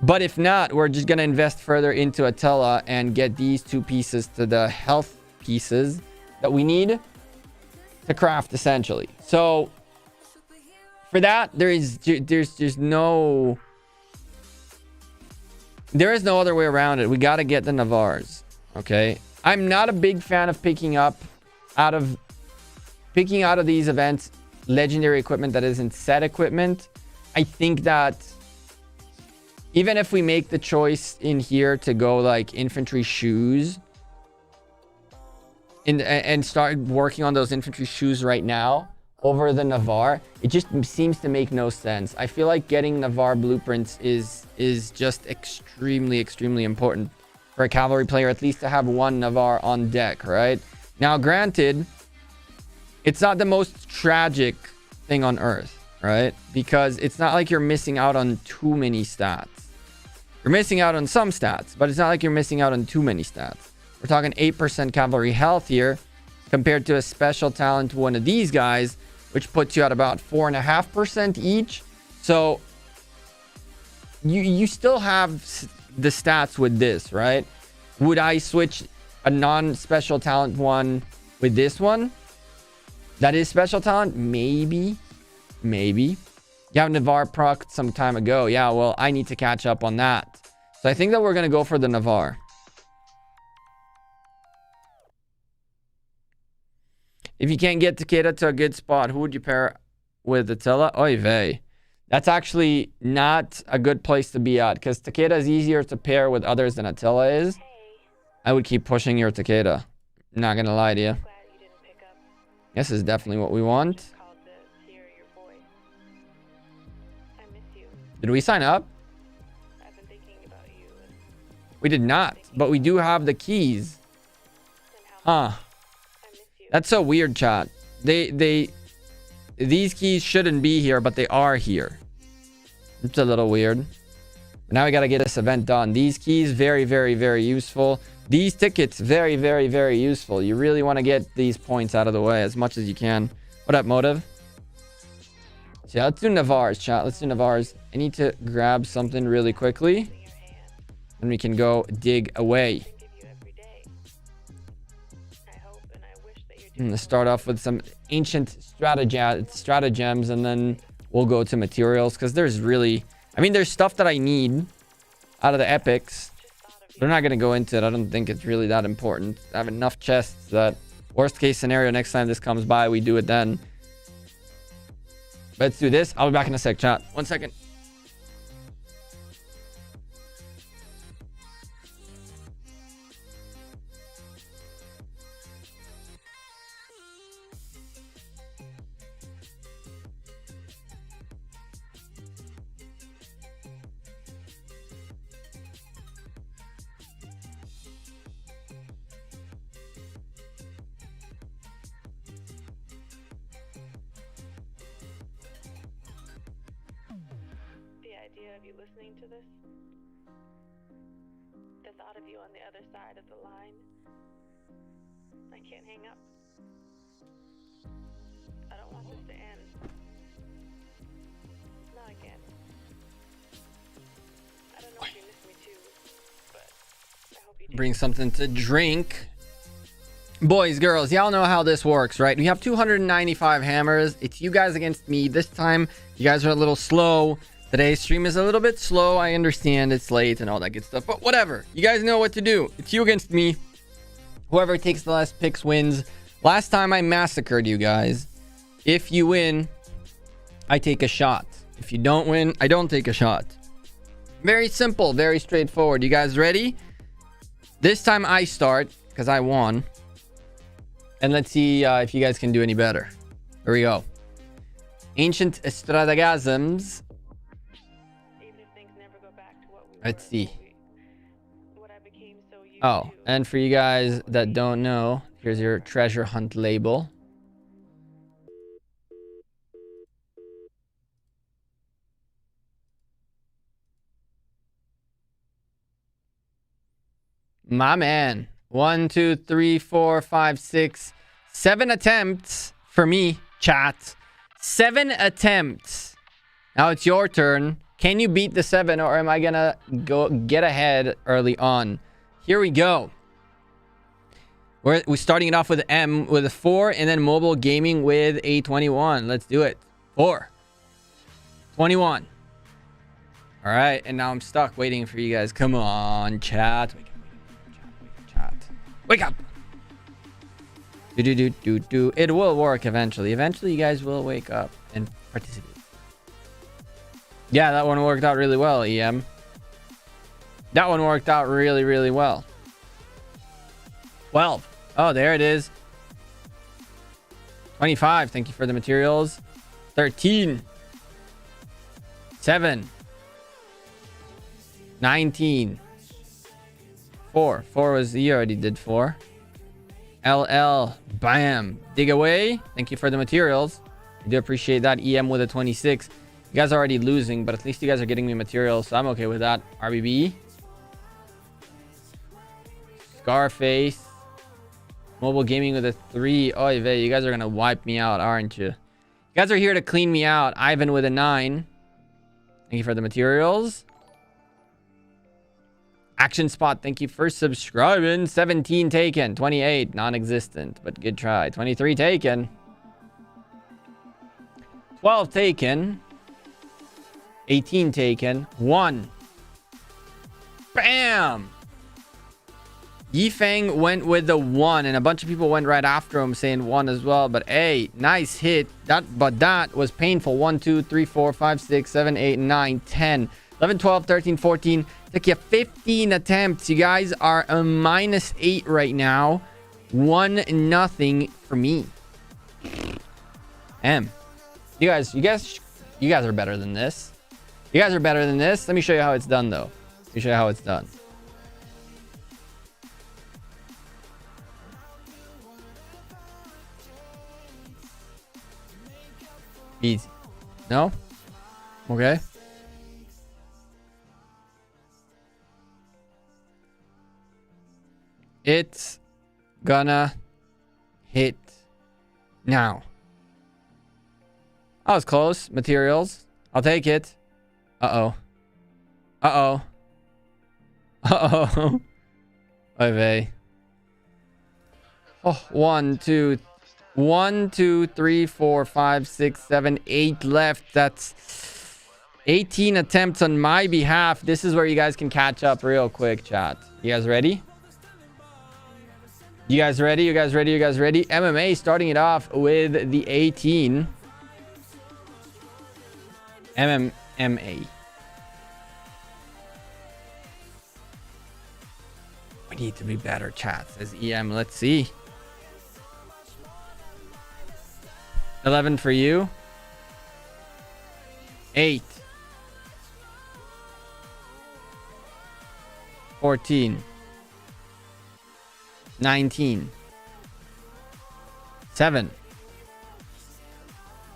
Speaker 1: But if not, we're just going to invest further into Attila and get these two pieces to the health pieces that we need to craft, essentially. So for that, there is no other way around it. We got to get the Navars. Okay, I'm not a big fan of picking out of these events legendary equipment that isn't set equipment. I think that even if we make the choice in here to go like infantry shoes and start working on those infantry shoes right now over the Navarre, it just seems to make no sense. I feel like getting Navarre blueprints is just extremely important for a cavalry player, at least to have one Navarre on deck, right? Now, granted, it's not the most tragic thing on earth, right? Because it's not like you're missing out on too many stats. You're missing out on some stats, but it's not like you're missing out on too many stats. We're talking 8% cavalry health here compared to a special talent, one of these guys, which puts you at about 4.5% each. So you still have the stats with this, right? Would I switch a non-special talent one with this one? That is special talent? Maybe. Maybe. You have Navarre proc some time ago. Yeah, well, I need to catch up on that. So I think that we're going to go for the Navarre. If you can't get Takeda to a good spot, who would you pair with Attila? Oy vey. That's actually not a good place to be at, because Takeda is easier to pair with others than Attila is. I would keep pushing your Takeda. Not going to lie to you. This is definitely what we want. Did we sign up? We did not, but we do have the keys. Huh. That's so weird, chat. These keys shouldn't be here, but they are here. It's a little weird. But now we got to get this event done. These keys, very, very, very useful. These tickets, very, very, very useful. You really want to get these points out of the way as much as you can. What up, Motive? So yeah, let's do Navarre's, chat. Let's do Navarre's. I need to grab something really quickly. And we can go dig away. I'm gonna start off with some ancient stratagems, and then we'll go to materials, because there's really, I mean, there's stuff that I need out of the epics. We're not gonna go into it. I don't think it's really that important. I have enough chests that worst case scenario, next time this comes by, we do it then. Let's do this. I'll be back in a sec, chat. 1 second.
Speaker 2: Of you listening to this, the thought of you on the other side of the line, I can't hang up. I don't want this to end. Not again. I don't know if you miss me too, but I hope you do.
Speaker 1: Bring something to drink. Boys, girls, y'all know how this works, right? We have 295 hammers. It's you guys against me. This time, you guys are a little slow. Today's stream is a little bit slow. I understand it's late and all that good stuff, but whatever. You guys know what to do. It's you against me. Whoever takes the last picks wins. Last time I massacred you guys. If you win, I take a shot. If you don't win, I don't take a shot. Very simple, very straightforward. You guys ready? This time I start, because I won. And let's see if you guys can do any better. Here we go. Ancient stratagems. Let's see. Oh, and for you guys that don't know, here's your treasure hunt label. My man. 1, 2, 3, 4, 5, 6, 7 attempts for me, chat. 7 attempts. Now it's your turn. Can you beat the 7, or am I gonna go get ahead early on? Here we go. We're starting it off with M with a 4, and then mobile gaming with a 21. Let's do it. 4. 21. All right, and now I'm stuck waiting for you guys. Come on, chat. Wake up. Do. It will work eventually. Eventually, you guys will wake up and participate. Yeah, that one worked out really well, EM. That one worked out really, really well. 12. Oh, there it is. 25. Thank you for the materials. 13. 7. 19. 4. 4 was, you already did 4. LL. Bam. Dig away. Thank you for the materials. I do appreciate that. EM with a 26. You guys are already losing, but at least you guys are getting me materials, so I'm okay with that. RBB. Scarface. Mobile gaming with a 3. Oy vey, you guys are gonna wipe me out, aren't you? You guys are here to clean me out. Ivan with a 9. Thank you for the materials. Action Spot, thank you for subscribing. 17 taken. 28 non-existent, but good try. 23 taken. 12 taken. 18 taken. 1. Bam! Yifeng went with the 1, and a bunch of people went right after him saying 1 as well. But hey, nice hit. That was painful. 1, 2, 3, 4, 5, 6, 7, 8, 9, 10, 11, 12, 13, 14. Took you 15 attempts. You guys are a -8 right now. 1-0 for me. You guys are better than this. You guys are better than this. Let me show you how it's done, though. Let me show you how it's done. Easy. No? Okay. It's gonna hit now. I was close. Materials. I'll take it. Uh-oh. Uh-oh. Uh-oh. Oy vey. Oh, 1, 2, 3, 4, 5, 6, 7, 8 left. That's 18 attempts on my behalf. This is where you guys can catch up real quick, chat. You guys ready? You guys ready? You guys ready? You guys ready? MMA starting it off with the 18. MMA. We need to be better, chat, says EM. Let's see. 11 for you. 8. 14. 19. 7.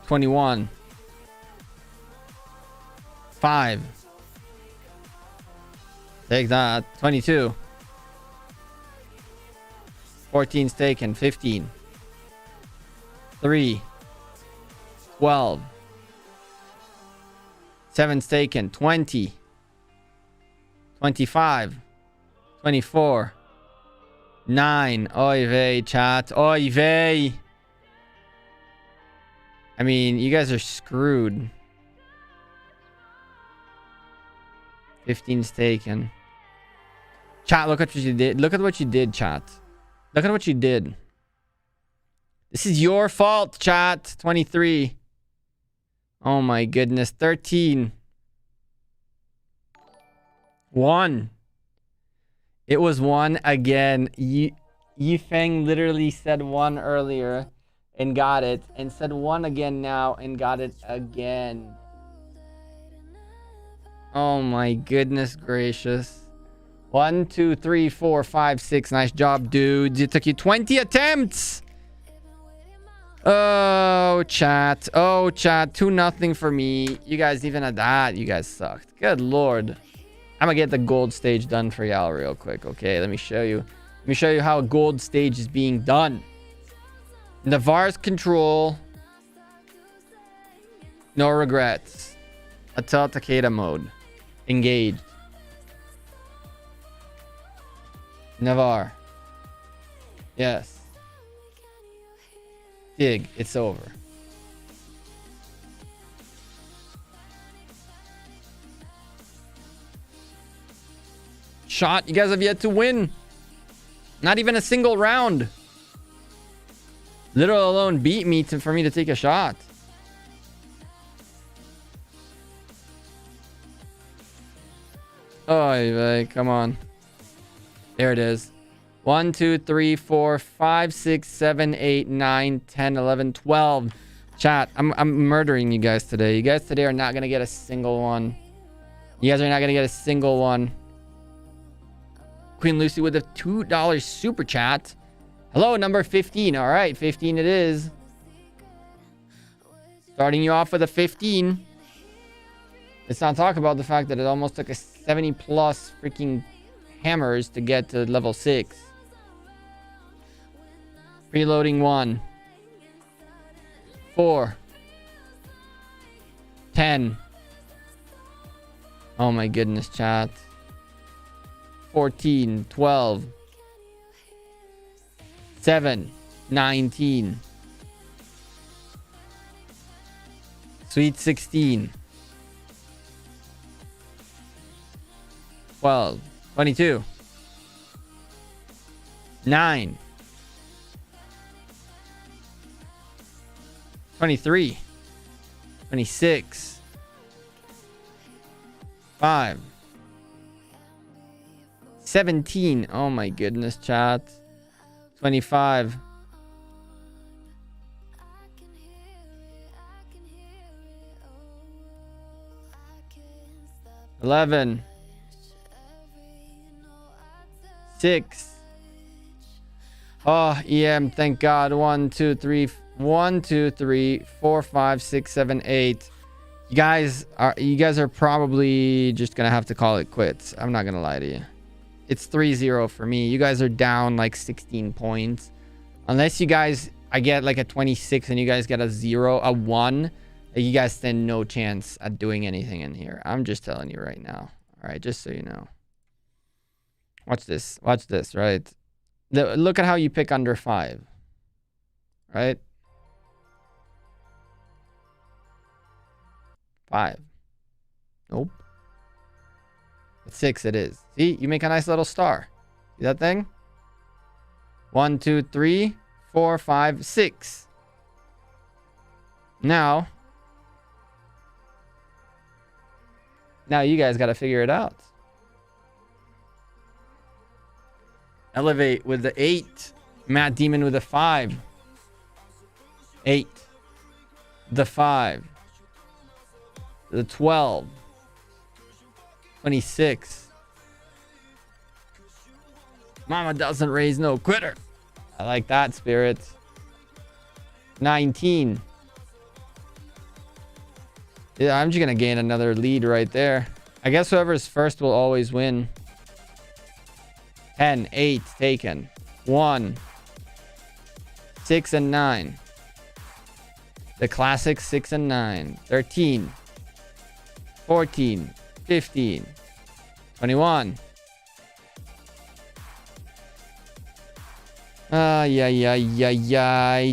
Speaker 1: 21. 5. Take that. 22. 14's taken. 15. 3. 12. 7's taken. 20. 25. 24. 9. Oy vey, chat. Oy vey. I mean, you guys are screwed. 15's taken. Chat, look at what you did. Look at what you did, chat. Look at what you did. This is your fault, chat. 23. Oh my goodness. 13. 1. It was 1 again. Yifeng literally said 1 earlier and got it, and said 1 again now and got it again. Oh my goodness gracious. 1, 2, 3, 4, 5, 6. Nice job, dudes. It took you 20 attempts. Oh, chat. Oh, chat. 2-0 for me. You guys, even at that, you guys sucked. Good lord. I'm gonna get the gold stage done for y'all real quick. Okay, let me show you. Let me show you how a gold stage is being done. Navarre's control. No regrets. Atel Takeda mode. Engaged. Navarre. Yes. Dig. It's over. Shot. You guys have yet to win. Not even a single round. Literal alone beat me for me to take a shot. Oh, come on. There it is. 1, 2, 3, 4, 5, 6, 7, 8, 9, 10, 11, 12. Chat, I'm murdering you guys today. You guys today are not going to get a single one. You guys are not going to get a single one. Queen Lucy with a $2 super chat. Hello, number 15. All right, 15 it is. Starting you off with a 15. Let's not talk about the fact that it almost took a 70 plus freaking hammers to get to level 6. Preloading 1. 4. 10. Oh my goodness, chat. 14. 12. 7. 19. Sweet 16. 12. 22. 9. 23. 26. 5. 17. Oh my goodness, chat. 25. 11. 6. Oh, EM, thank God. 1, 2, 3, 1, 2, 3, 4, 5, 6, 7, 8. You guys are probably just gonna have to call it quits. I'm not gonna lie to you. It's 3-0 for me. You guys are down like 16 points. Unless you guys, I get like a 26 and you guys get a 0, a 1. You guys stand no chance at doing anything in here. I'm just telling you right now. All right, just so you know. Watch this. Watch this, right? Look at how you pick under 5. Right? 5. Nope. But 6 it is. See? You make a nice little star. See that thing? 1, 2, 3, 4, 5, 6. Now you guys got to figure it out. Elevate with the 8. Matt Demon with a 5. 8. The 5. The 12. 26. Mama doesn't raise no quitter. I like that, spirit. 19. Yeah, I'm just going to gain another lead right there. I guess whoever's first will always win. 10, 8, taken. 1. 6 and 9. The classic 6 and 9. 13. 14. 15. 21.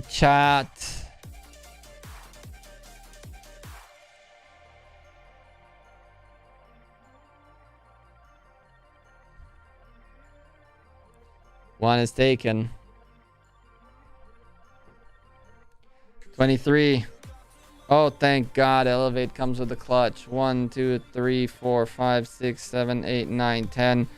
Speaker 1: Chat. One is taken. 23. Oh, thank God. Elevate comes with a clutch. 1, 2, 3, 4, 5, 6, 7, 8, 9, 10.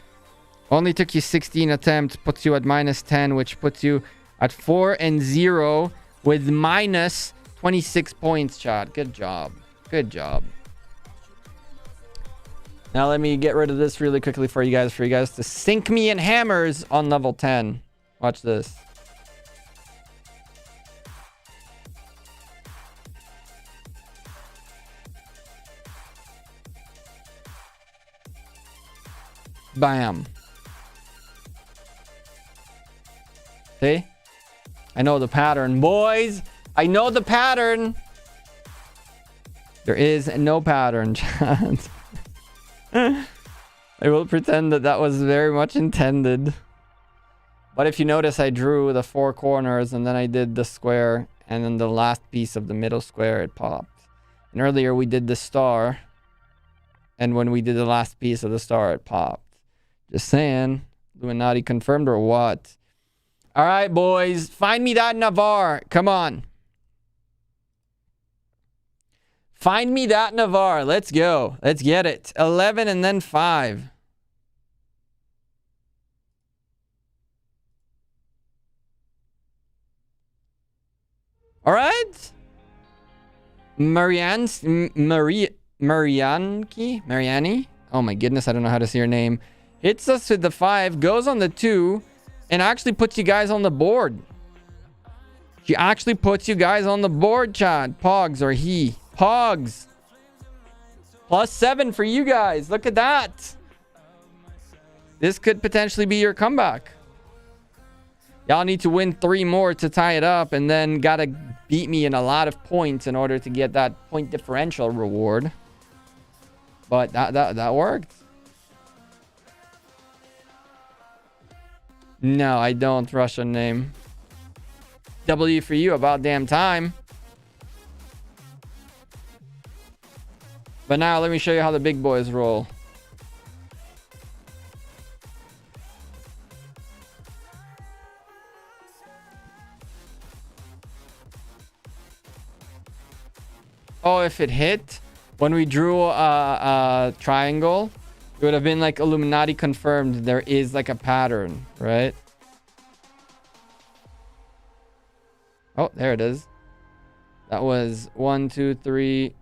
Speaker 1: Only took you 16 attempts. Puts you at minus 10, which puts you at 4 and 0 with minus 26 points, chat. Good job. Good job. Now let me get rid of this really quickly for you guys to sink me in hammers on level 10. Watch this. Bam. See? I know the pattern, boys. I know the pattern. There is no pattern, chat. I will pretend that was very much intended. But if you notice, I drew the 4 corners and then I did the square, and then the last piece of the middle square, it popped. And earlier we did the star, and when we did the last piece of the star, it popped. Just saying. Illuminati confirmed or what? All right, boys. Find me that Navarre. Come on. Find me that Navarre. Let's go. Let's get it. 11 and then 5. All right. Mariani? Oh my goodness, I don't know how to say your name. Hits us with the 5, goes on the 2, and actually puts you guys on the board. She actually puts you guys on the board, chat. Pogs or he. Pogs. +7 for you guys. Look at that. This could potentially be your comeback. Y'all need to win 3 more to tie it up, and then gotta beat me in a lot of points in order to get that point differential reward. But that worked. No, I don't. Russian name. W for you, about damn time. But now let me show you how the big boys roll. Oh, if it hit when we drew a triangle, it would have been like Illuminati confirmed. There is like a pattern, right? Oh, there it is. That was 1, 2, 3,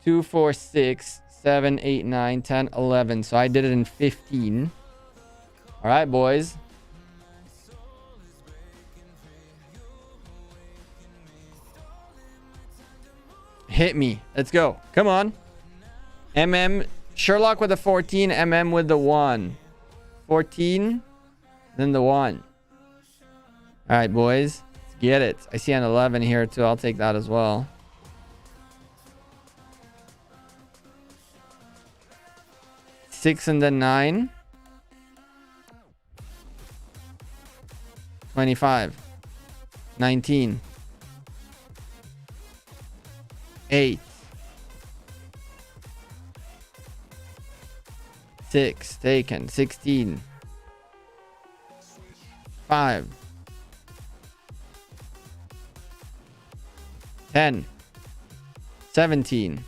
Speaker 1: 2, 4, 6, 7, 8, 9, 10, 11. So I did it in 15. All right, boys. Hit me. Let's go. Come on. MM. Sherlock with the 14. MM with the 1. 14. Then the 1. All right, boys. Let's get it. I see an 11 here, too. I'll take that as well. Six and then 9. 25. 19. 8. 6 taken. 16. 5. 10. 17.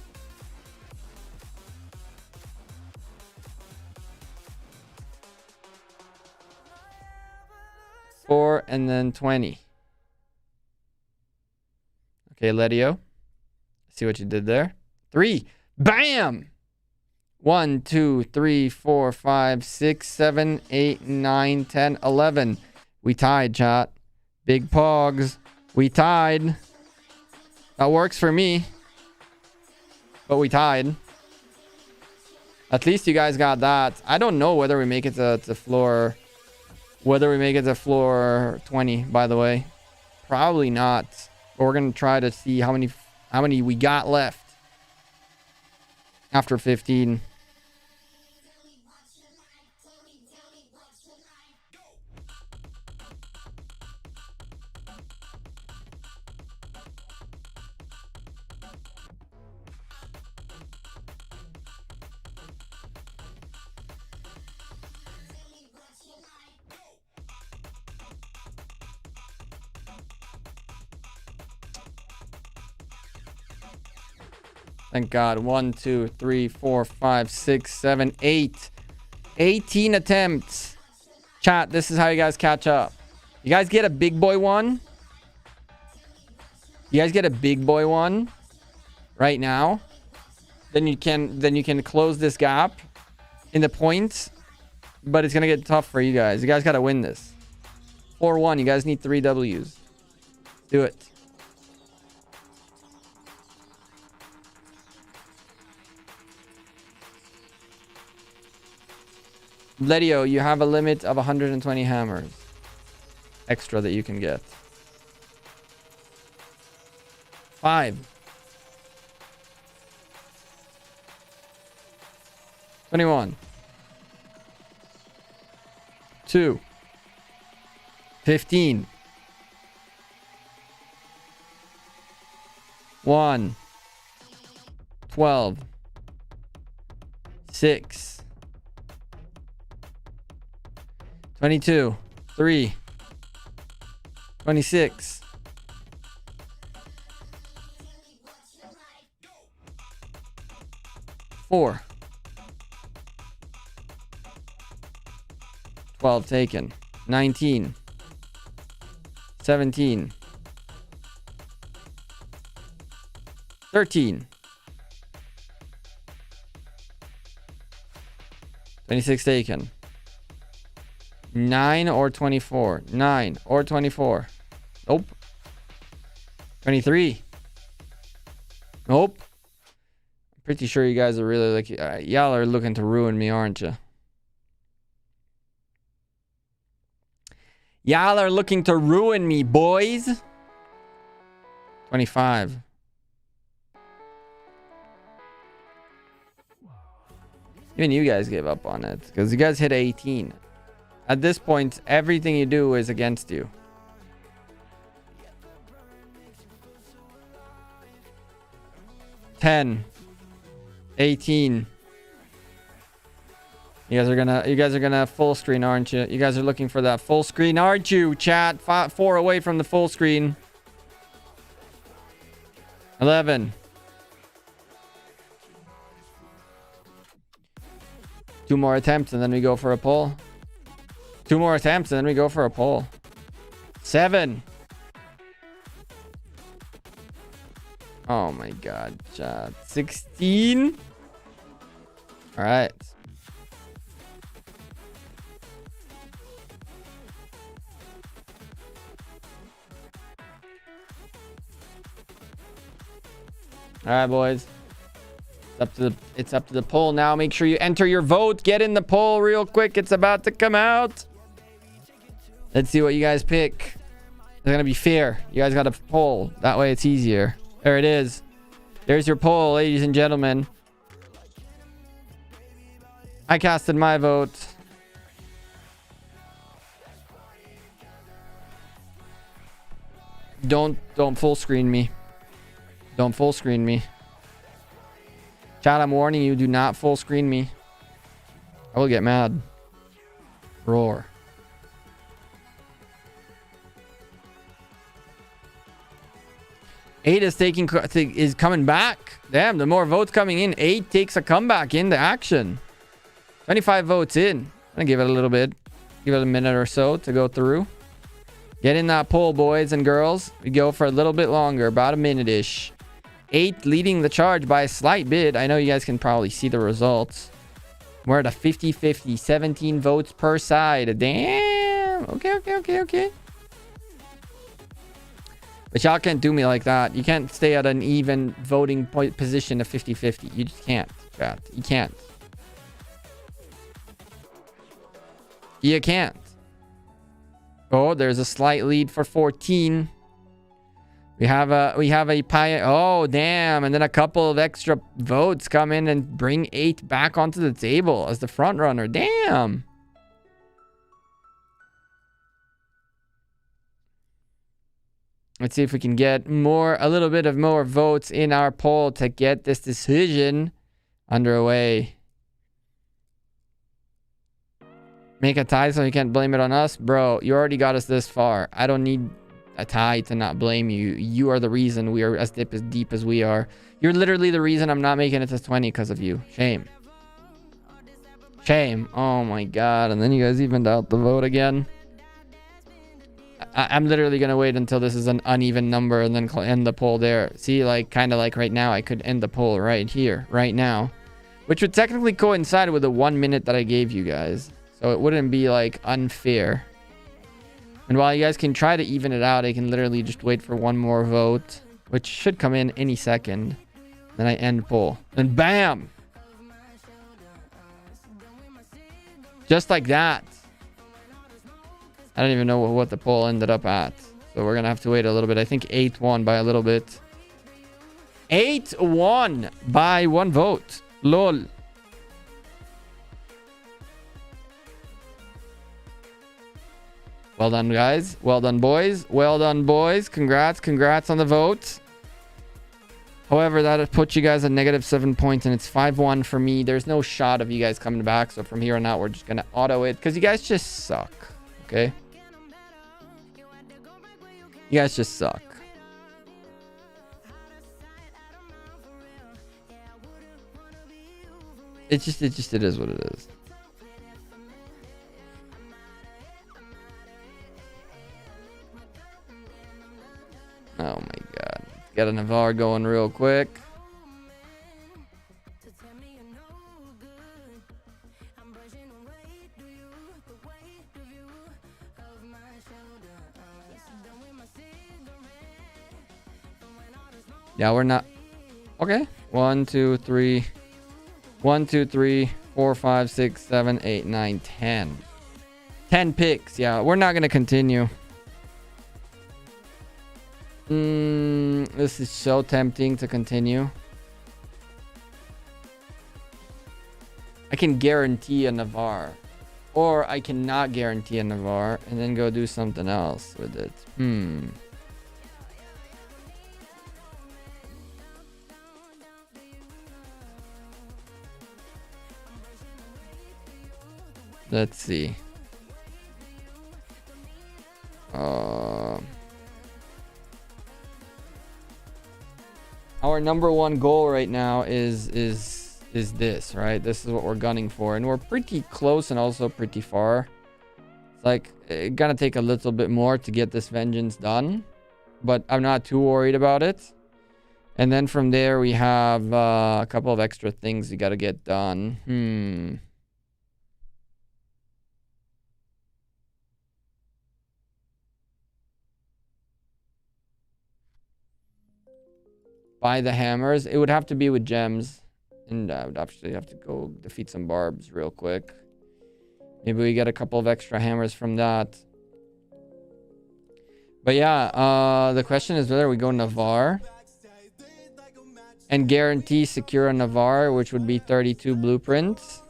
Speaker 1: 4 and then 20. Okay, Letio. See what you did there. 3. Bam! 1, 2, 3, 4, 5, 6, 7, 8, 9, 10, 11. We tied, chat. Big pogs. We tied. That works for me. But we tied. At least you guys got that. I don't know whether we make it to floor... Whether we make it to floor 20, by the way. Probably not. But we're going to try to see how many we got left after 15. Thank God. 1, 2, 3, 4, 5, 6, 7, 8. 18 attempts. Chat, this is how you guys catch up. You guys get a big boy one. You guys get a big boy one right now. Then you can close this gap in the points. But it's gonna get tough for you guys. You guys gotta win this. 4-1. You guys need 3 W's. Do it. Letio, you have a limit of 120 hammers extra that you can get. 5. 21. 2. 15. 1. 12. 6. 22. 3. 26. 4. 12 taken. 19. 17. 13. 26 taken. 9 or 24. 9 or 24. Nope. 23. Nope. I'm pretty sure you guys are really like, y'all are looking to ruin me, aren't you? Y'all are looking to ruin me, boys. 25. Even you guys gave up on it because you guys hit 18. At this point, everything you do is against you. $10. 18. You guys are gonna full screen, aren't you? You guys are looking for that full screen, aren't you? Chat. 4 away from the full screen. 11. 2 more attempts and then we go for a pull. 2 more attempts and then we go for a pull. 7. Oh my god, chat. 16. All right. All right, boys. It's up to the poll now. Make sure you enter your vote. Get in the poll real quick. It's about to come out. Let's see what you guys pick. It's gonna be fair. You guys got a poll. That way it's easier. There it is. There's your poll, ladies and gentlemen. I casted my vote. Don't full screen me. Don't full screen me. Chat, I'm warning you, do not full screen me. I will get mad. Roar. Eight is coming back. Damn, the more votes coming in. 8 takes a comeback into action. 25 votes in. I'm gonna give it a little bit. Give it a minute or so to go through. Get in that poll, boys and girls. We go for a little bit longer, about a minute-ish. 8 leading the charge by a slight bit. I know you guys can probably see the results. We're at a 50-50. 17 votes per side. Damn. Okay. But y'all can't do me like that. You can't stay at an even voting position of 50-50. You just can't, chat. You can't. You can't. Oh, there's a slight lead for 14. We have a pie. Oh, damn. And then a couple of extra votes come in and bring 8 back onto the table as the front runner. Damn. Let's see if we can get a little bit of more votes in our poll to get this decision underway. Make a tie so you can't blame it on us. Bro, you already got us this far. I don't need a tie to not blame you. You are the reason we are as deep as we are. You're literally the reason I'm not making it to 20 because of you. Shame. Shame. Oh my god. And then you guys evened out the vote again. I'm literally going to wait until this is an uneven number and then end the poll there. See, like, kind of like right now, I could end the poll right here, right now. Which would technically coincide with the 1 minute that I gave you guys. So it wouldn't be, like, unfair. And while you guys can try to even it out, I can literally just wait for one more vote. Which should come in any second. Then I end poll. And bam! Just like that. I don't even know what the poll ended up at. So we're going to have to wait a little bit. I think 8 won by a little bit. 8 won by 1 vote. Lol. Well done, guys. Well done, boys. Well done, boys. Congrats on the vote. However, that puts you guys at -7 points, and it's 5-1 for me. There's no shot of you guys coming back. So from here on out, we're just going to auto it because you guys just suck. Okay? You guys just suck. It is what it is. Oh my god. Get a Navarre going real quick. Yeah, we're not. Okay. 1, 2, 3. 1, 2, 3, 4, 5, 6, 7, 8, 9, 10. 10 picks. Yeah, we're not going to continue. This is so tempting to continue. I can guarantee a Navarre. Or I cannot guarantee a Navarre and then go do something else with it. Let's see. Our number one goal right now is this, right? This is what we're gunning for, and we're pretty close and also pretty far. It's like it's gonna take a little bit more to get this vengeance done, but I'm not too worried about it. And then from there we have a couple of extra things we gotta get done. Buy the hammers. It would have to be with gems. And I would actually have to go defeat some barbs real quick. Maybe we get a couple of extra hammers from that. But yeah, the question is whether we go Navarre. And guarantee secure a Navarre, which would be 32 blueprints.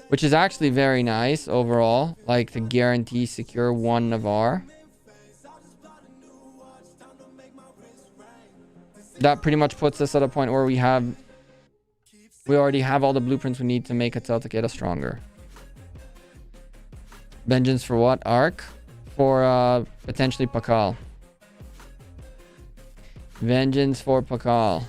Speaker 1: Which is actually very nice overall. Like to guarantee secure one Navarre. That pretty much puts us at a point where we already have all the blueprints we need to make a Celticata stronger. Vengeance for what? Arc? For potentially Pakal. Vengeance for Pakal.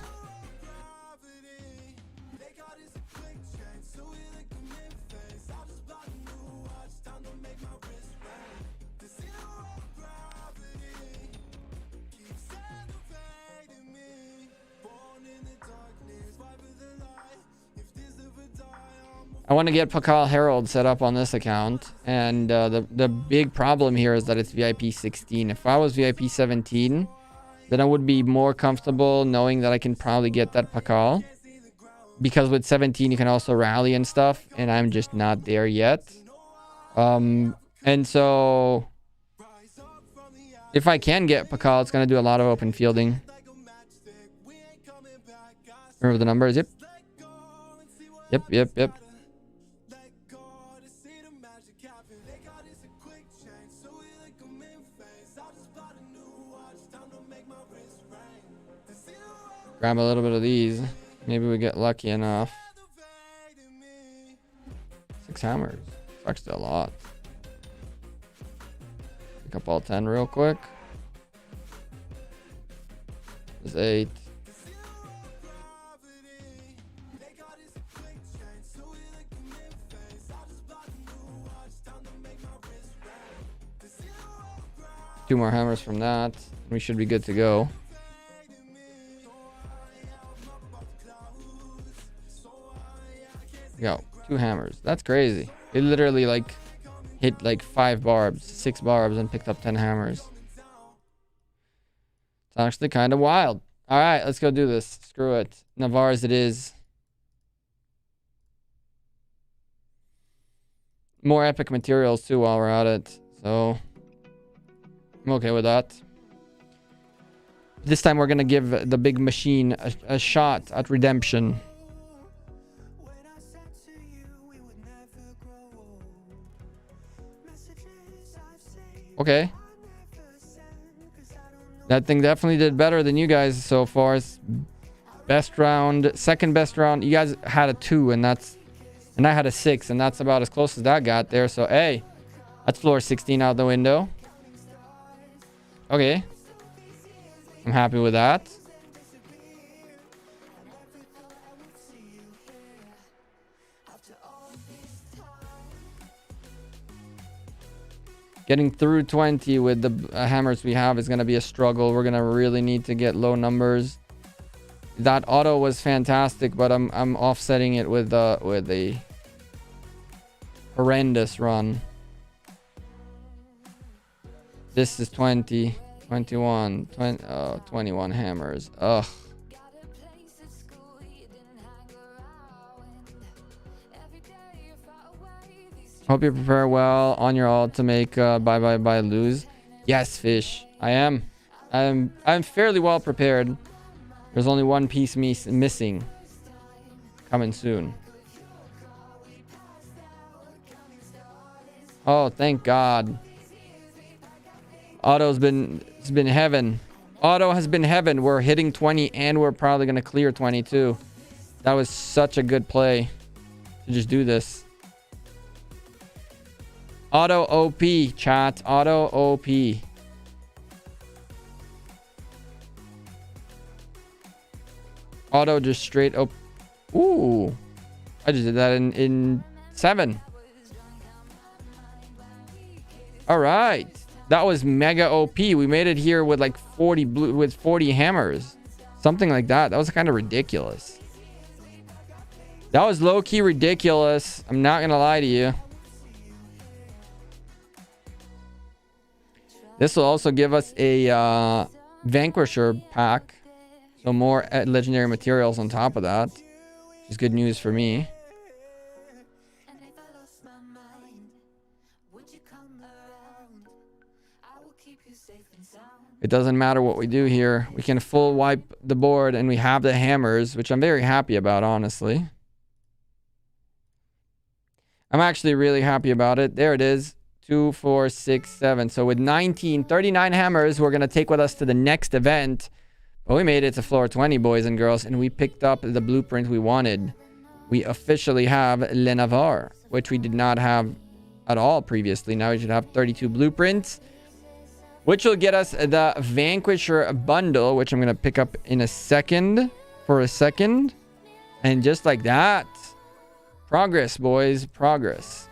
Speaker 1: I want to get Pakal Herald set up on this account. And the big problem here is that it's VIP 16. If I was VIP 17, then I would be more comfortable knowing that I can probably get that Pakal. Because with 17, you can also rally and stuff. And I'm just not there yet. And so if I can get Pakal, it's going to do a lot of open fielding. Remember the numbers? Yep. Grab a little bit of these. Maybe we get lucky enough. 6 hammers. It's actually a lot. Pick up all 10 real quick. There's 8. Two more hammers from that. We should be good to go. Go. 2 hammers. That's crazy. It literally like hit like 5 barbs, 6 barbs, and picked up 10 hammers. It's actually kind of wild. All right, let's go do this. Screw it. Navarre's it is. More epic materials too while we're at it. So I'm okay with that. This time we're going to give the big machine a shot at redemption. Okay. That thing definitely did better than you guys so far. It's best round, second best round. You guys had a 2 and I had a 6 and that's about as close as that got there. So, hey, that's floor 16 out the window. Okay. I'm happy with that. Getting through 20 with the hammers we have is going to be a struggle. We're going to really need to get low numbers. That auto was fantastic, but I'm offsetting it with a horrendous run. This is 20. 21, 21 hammers. Ugh. Hope you prepare well on your ult to make bye lose. Yes, fish. I am. I'm fairly well prepared. There's only one piece missing. Coming soon. Oh, thank God. It's been heaven. Auto has been heaven. We're hitting 20 and we're probably going to clear 22. That was such a good play to just do this. Auto OP, chat. Auto OP. Auto just straight up. Ooh. I just did that in 7. All right. That was mega OP. We made it here with like 40 hammers. Something like that. That was kind of ridiculous. That was low-key ridiculous. I'm not going to lie to you. This will also give us a Vanquisher pack. So more legendary materials on top of that. Which is good news for me. It doesn't matter what we do here. We can full wipe the board and we have the hammers, which I'm very happy about, honestly. I'm actually really happy about it. There it is. 2, 4, 6, 7. So with 39 hammers, we're going to take with us to the next event. But we made it to floor 20, boys and girls, and we picked up the blueprint we wanted. We officially have Le Navarre, which we did not have at all previously. Now we should have 32 blueprints, which will get us the Vanquisher bundle, which I'm going to pick up in a second. And just like that, progress, boys, progress.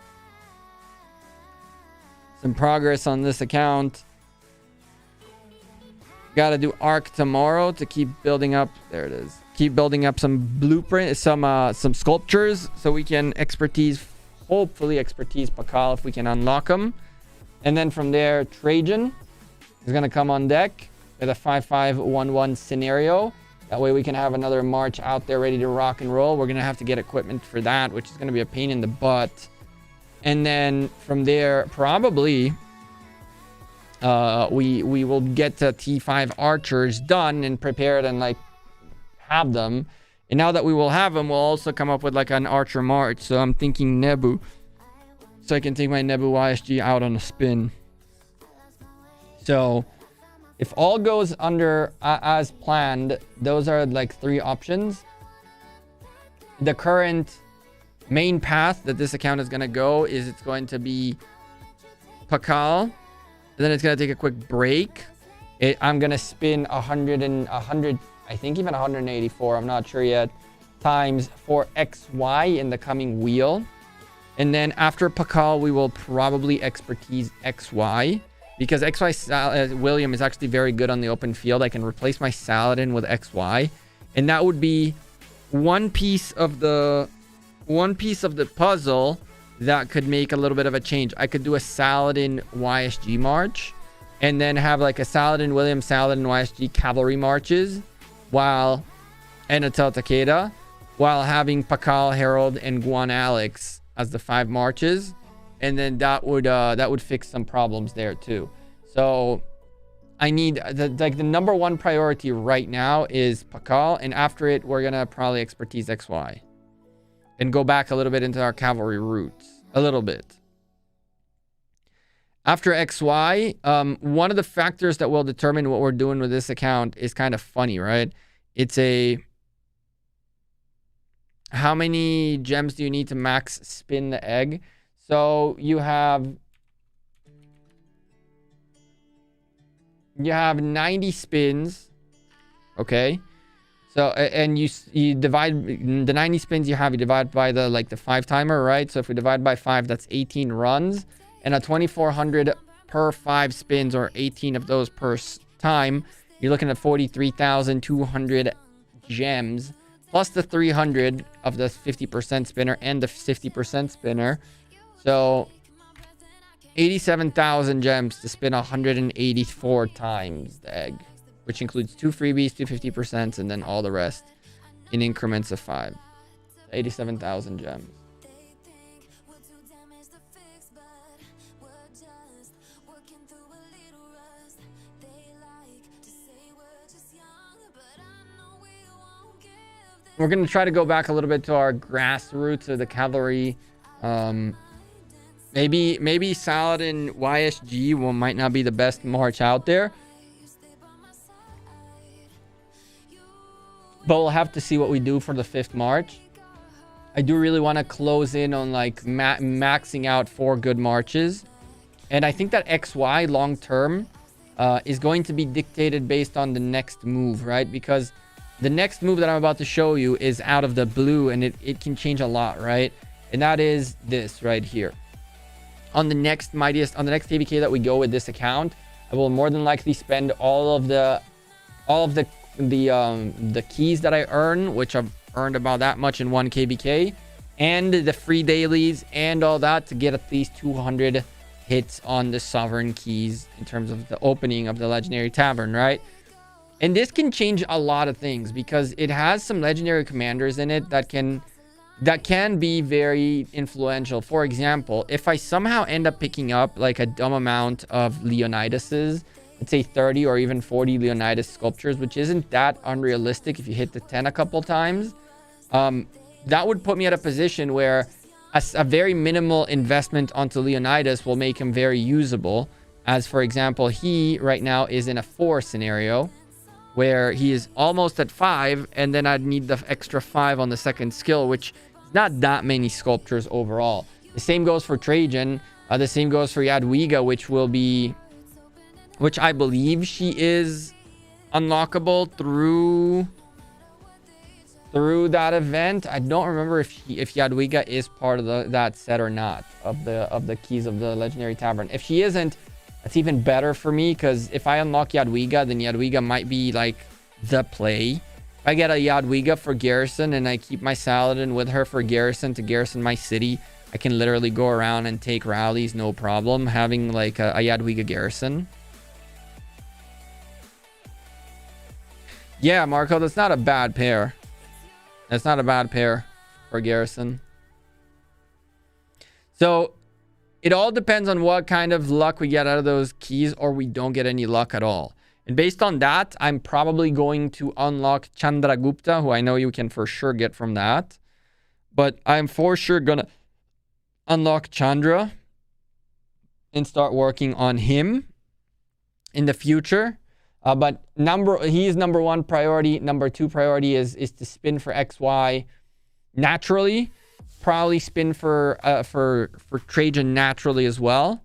Speaker 1: Some progress on this account. Got to do arc tomorrow to keep building up. There it is. Keep building up some blueprints, some sculptures, so we can hopefully expertise Pakal if we can unlock them. And then from there, Trajan is going to come on deck with a 5-5-1-1 scenario. That way we can have another march out there ready to rock and roll. We're going to have to get equipment for that, which is going to be a pain in the butt. And then from there, probably we will get the T5 archers done and prepared and like have them. And now that we will have them, we'll also come up with like an archer march. So I'm thinking Nebu, so I can take my Nebu YSG out on a spin. So if all goes under as planned, those are like 3 options. The current main path that this account is going to go is it's going to be Pakal. And then it's going to take a quick break. I'm going to spin 100, I think even 184, I'm not sure yet, times for XY in the coming wheel. And then after Pakal, we will probably expertise XY. Because XY William is actually very good on the open field. I can replace my Saladin with XY. And that would be one piece of the puzzle that could make a little bit of a change. I could do a Saladin YSG march. And then have like a Saladin William, Saladin YSG cavalry marches. And a Tel Takeda. While having Pakal, Herald, and Guan Alex as the 5 marches. And then that would fix some problems there too. So I need the number 1 priority right now is Pakal, and after it we're gonna probably expertise XY and go back a little bit into our cavalry routes a little bit. After XY, one of the factors that will determine what we're doing with this account is kind of funny, right? It's how many gems do you need to max spin the egg? So you have 90 spins, okay? So and you divide the 90 spins you divide by the 5 timer, right? So if we divide by 5, that's 18 runs, and a 2400 per 5 spins, or 18 of those per time. You're looking at 43,200 gems plus the 300 of the 50% spinner and the 50% spinner. So 87,000 gems to spin 184 times the egg, which includes 2 freebies, 2 50%, and then all the rest in increments of 5. 87,000 gems. We're going to try to go back a little bit to our grassroots of the cavalry. Maybe Saladin YSG might not be the best march out there. But we'll have to see what we do for the 5th march. I do really want to close in on like maxing out 4 good marches. And I think that XY long term is going to be dictated based on the next move, right? Because the next move that I'm about to show you is out of the blue, and it can change a lot, right? And that is this right here. On the next KVK that we go with this account, I will more than likely spend all of the keys that I earn, which I've earned about that much in 1 KVK, and the free dailies and all that to get at least 200 hits on the sovereign keys in terms of the opening of the legendary tavern, right? And this can change a lot of things because it has some legendary commanders in it that can be very influential. For example, if I somehow end up picking up like a dumb amount of Leonidases, let's say 30 or even 40 Leonidas sculptures, which isn't that unrealistic if you hit the 10 a couple times, that would put me at a position where a very minimal investment onto Leonidas will make him very usable. As for example, he right now is in a 4 scenario, where he is almost at 5, and then I'd need the extra 5 on the second skill, which is not that many sculptures overall. The same goes for Trajan. The same goes for Jadwiga, which I believe she is unlockable through that event. I don't remember if Jadwiga is part of that set or not of the keys of the legendary tavern. If she isn't, that's even better for me, because if I unlock Jadwiga, then Jadwiga might be like the play. If I get a Jadwiga for garrison and I keep my Saladin with her for garrison to garrison my city, I can literally go around and take rallies, no problem, having like a Jadwiga garrison. Yeah, Marco, that's not a bad pair. That's not a bad pair for garrison. So it all depends on what kind of luck we get out of those keys, or we don't get any luck at all. And based on that, I'm probably going to unlock Chandragupta, who I know you can for sure get from that. But I'm for sure going to unlock Chandra and start working on him in the future. But he is number 1 priority. Number 2 priority is to spin for XY naturally. Probably spin for Trajan naturally as well.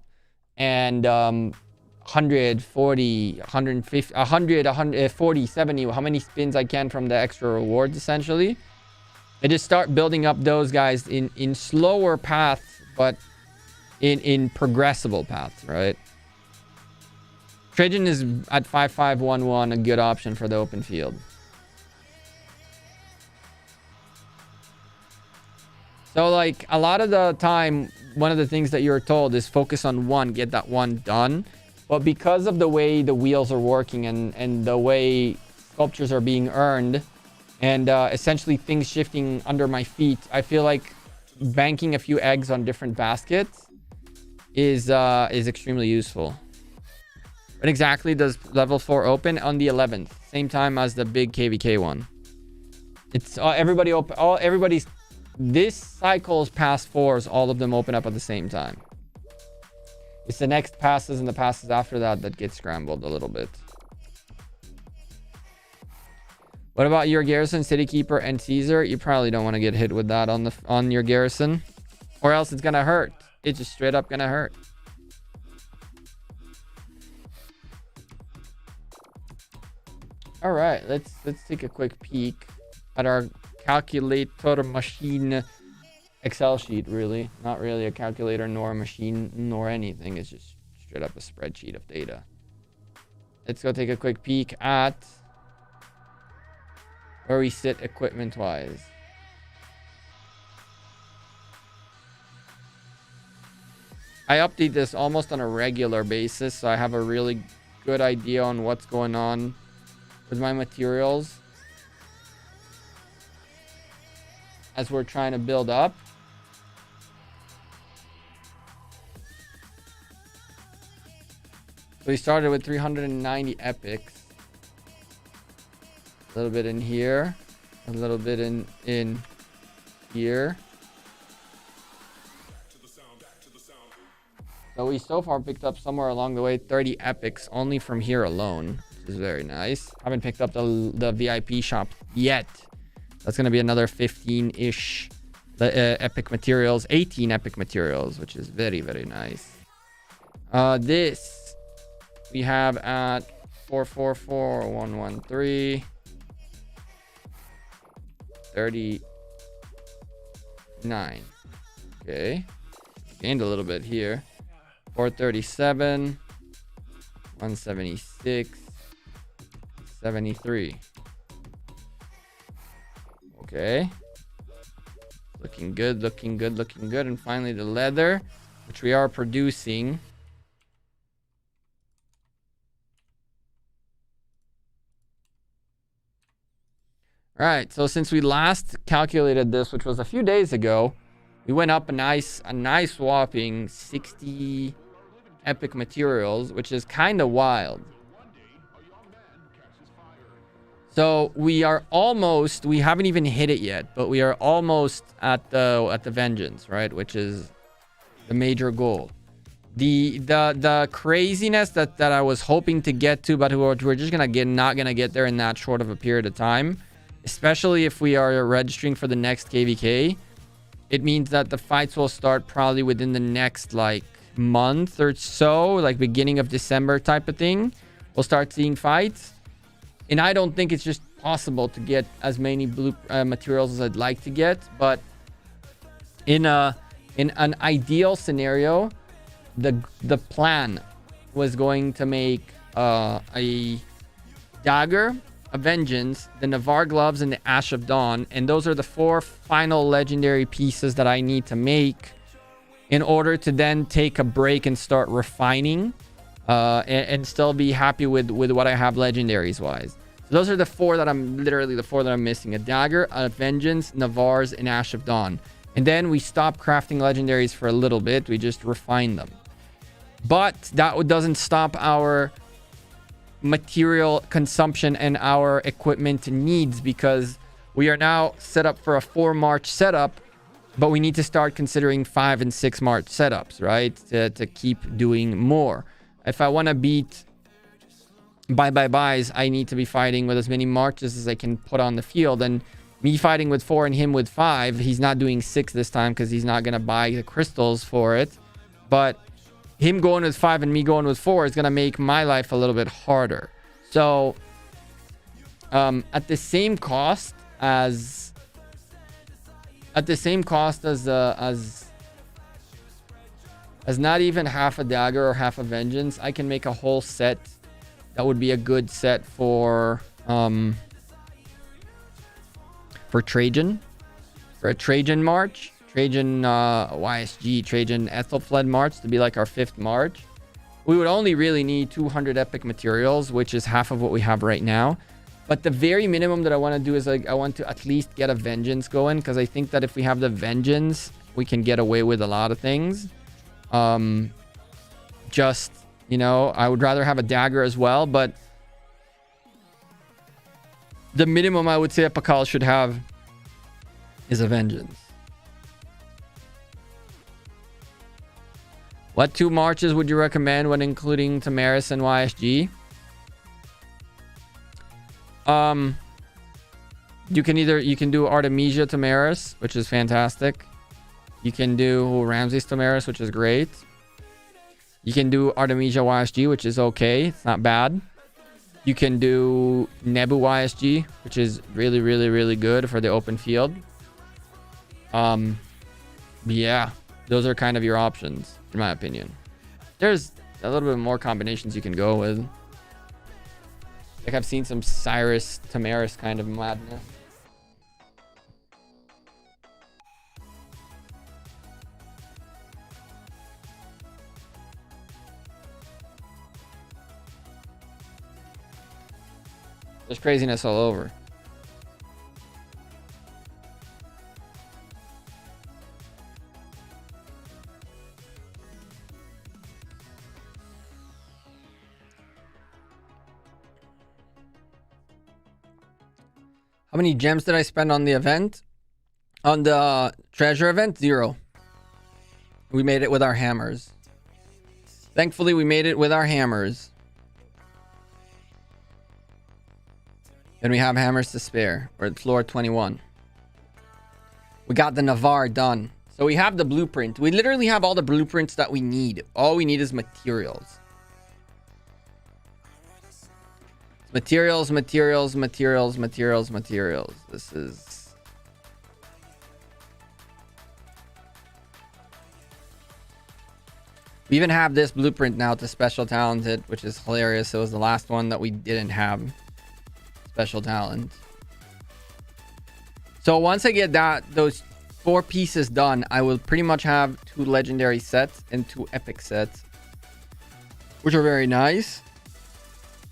Speaker 1: And 140, 150, 100, 140, 70, how many spins I can from the extra rewards, essentially. And just start building up those guys in slower paths, but in progressible paths, right? Trajan is at 5511, a good option for the open field. So like a lot of the time, one of the things that you're told is focus on one, get that one done. But because of the way the wheels are working and the way sculptures are being earned and essentially things shifting under my feet, I feel like banking a few eggs on different baskets is extremely useful. When exactly does level 4 open? On the 11th, same time as the big KVK one. It's everybody's this cycle's past 4s, all of them open up at the same time. It's the next passes and the passes after that get scrambled a little bit. What about your garrison, City Keeper, and Caesar? You probably don't want to get hit with that on your garrison, or else it's gonna hurt. It's just straight up gonna hurt. All right, let's take a quick peek at our calculator machine Excel sheet. Really, not really a calculator nor a machine nor anything. It's just straight up a spreadsheet of data. Let's go take a quick peek at where we sit equipment wise. I update this almost on a regular basis, so I have a really good idea on what's going on with my materials as we're trying to build up. So we started with 390 epics. A little bit in here, a little bit in here. So we so far picked up somewhere along the way 30 epics only from here alone, which is very nice. Haven't picked up the VIP shop yet. That's going to be another 15-ish epic materials, 18 epic materials, which is very, very nice. This we have at 444113. 39. Okay. Gained a little bit here. 437. 176. 73. Okay. Looking good, looking good, looking good. And finally the leather, which we are producing. All right, so since we last calculated this, which was a few days ago, we went up a nice whopping 60 epic materials, which is kind of wild. So we haven't even hit it yet, but we are almost at the vengeance, right? Which is the major goal. The craziness that I was hoping to get to, but we're just not gonna get there in that short of a period of time. Especially if we are registering for the next KVK, it means that the fights will start probably within the next like month or so, like beginning of December type of thing. We'll start seeing fights, and I don't think it's just possible to get as many blue materials as I'd like to get. But in an ideal scenario, the plan was going to make a dagger, a vengeance, the Navarre gloves, and the Ash of Dawn, and those are the 4 final legendary pieces that I need to make in order to then take a break and start refining and still be happy with what I have legendaries wise. So those are the 4 that I'm missing: a dagger, a vengeance, Navarre's, and Ash of Dawn. And then we stop crafting legendaries for a little bit. We just refine them, but that doesn't stop our material consumption and our equipment needs, because we are now set up for a 4 March setup, but we need to start considering 5 and 6 March setups, right? To keep doing more. If I want to beat buys, I need to be fighting with as many marches as I can put on the field. And me fighting with 4 and him with 5, he's not doing 6 this time because he's not going to buy the crystals for it. But him going with 5 and me going with 4 is going to make my life a little bit harder. So at the same cost as not even half a dagger or half a vengeance, I can make a whole set that would be a good set for Trajan, for a Trajan march. Trajan YSG, Trajan Ethelfled March to be like our 5th March. We would only really need 200 epic materials, which is half of what we have right now. But the very minimum that I want to do is like I want to at least get a vengeance going, because I think that if we have the vengeance, we can get away with a lot of things. Just, you know, I would rather have a dagger as well, but the minimum I would say a Pakal should have is a vengeance. What 2 marches would you recommend when including Tamaris and YSG? You can do Artemisia Tamaris, which is fantastic. You can do Ramses Tamaris, which is great. You can do Artemisia YSG, which is okay. It's not bad. You can do Nebu YSG, which is really, really, really good for the open field. Yeah, those are kind of your options, in my opinion. There's a little bit more combinations you can go with. Like I've seen some Cyrus Tamaris kind of madness. There's craziness all over. How many gems did I spend on the event? On the treasure event? 0. We made it with our hammers. Thankfully, we made it with our hammers. And we have hammers to spare. We're at floor 21. We got the Navarre done. So we have the blueprint. We literally have all the blueprints that we need. All we need is materials. Materials. This is... We even have this blueprint now to special talented, which is hilarious. It was the last one that we didn't have special talent. So once I get those 4 pieces done, I will pretty much have 2 legendary sets and 2 epic sets, which are very nice.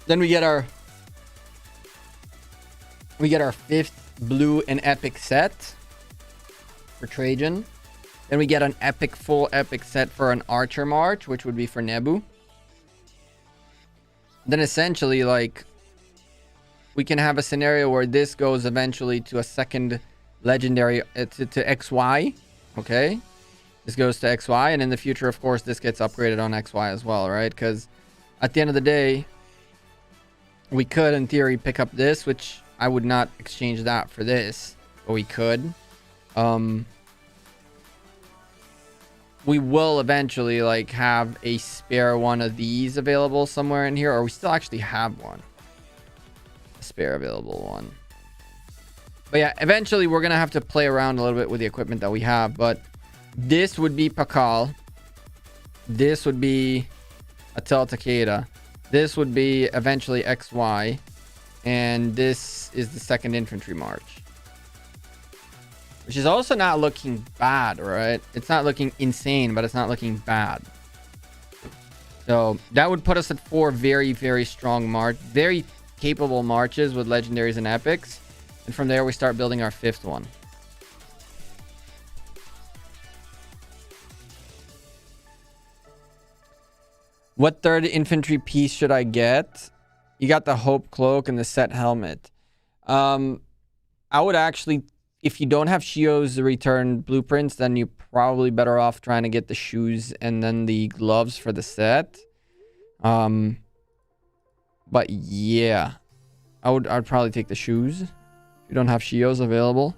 Speaker 1: Then we get our 5th blue and epic set for Trajan. Then we get an full epic set for an Archer March, which would be for Nebu. Then essentially, like, we can have a scenario where this goes eventually to a second legendary to XY. Okay, this goes to XY, and in the future, of course, this gets upgraded on XY as well, right? Because at the end of the day, we could, in theory, pick up this, which I would not exchange that for this, but we could. We will eventually like have a spare one of these available somewhere in here, or we still actually have one, a spare available one. But yeah, eventually we're gonna have to play around a little bit with the equipment that we have. But this would be Pakal, this would be Atel Takeda, this would be eventually XY, and this is the 2nd Infantry March, which is also not looking bad, right? It's not looking insane, but it's not looking bad. So that would put us at 4 very, very strong very capable marches with legendaries and epics. And from there, we start building our 5th one. What 3rd infantry piece should I get? You got the Hope Cloak and the Set Helmet. I would actually... If you don't have Shio's return blueprints, then you're probably better off trying to get the shoes and then the gloves for the set. But yeah, I'd probably take the shoes if you don't have Shio's available.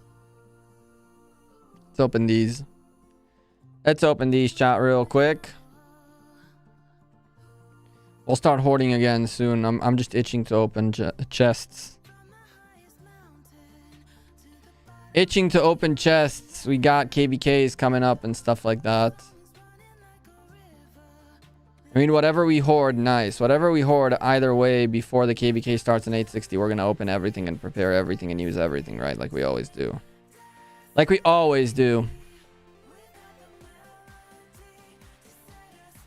Speaker 1: Let's open these. Chat, real quick. We'll start hoarding again soon. I'm just itching to open chests. Itching to open chests. We got KVKs coming up and stuff like that. I mean, whatever we hoard, nice. Whatever we hoard, either way, before the KVK starts in 860, we're going to open everything and prepare everything and use everything, right? Like we always do.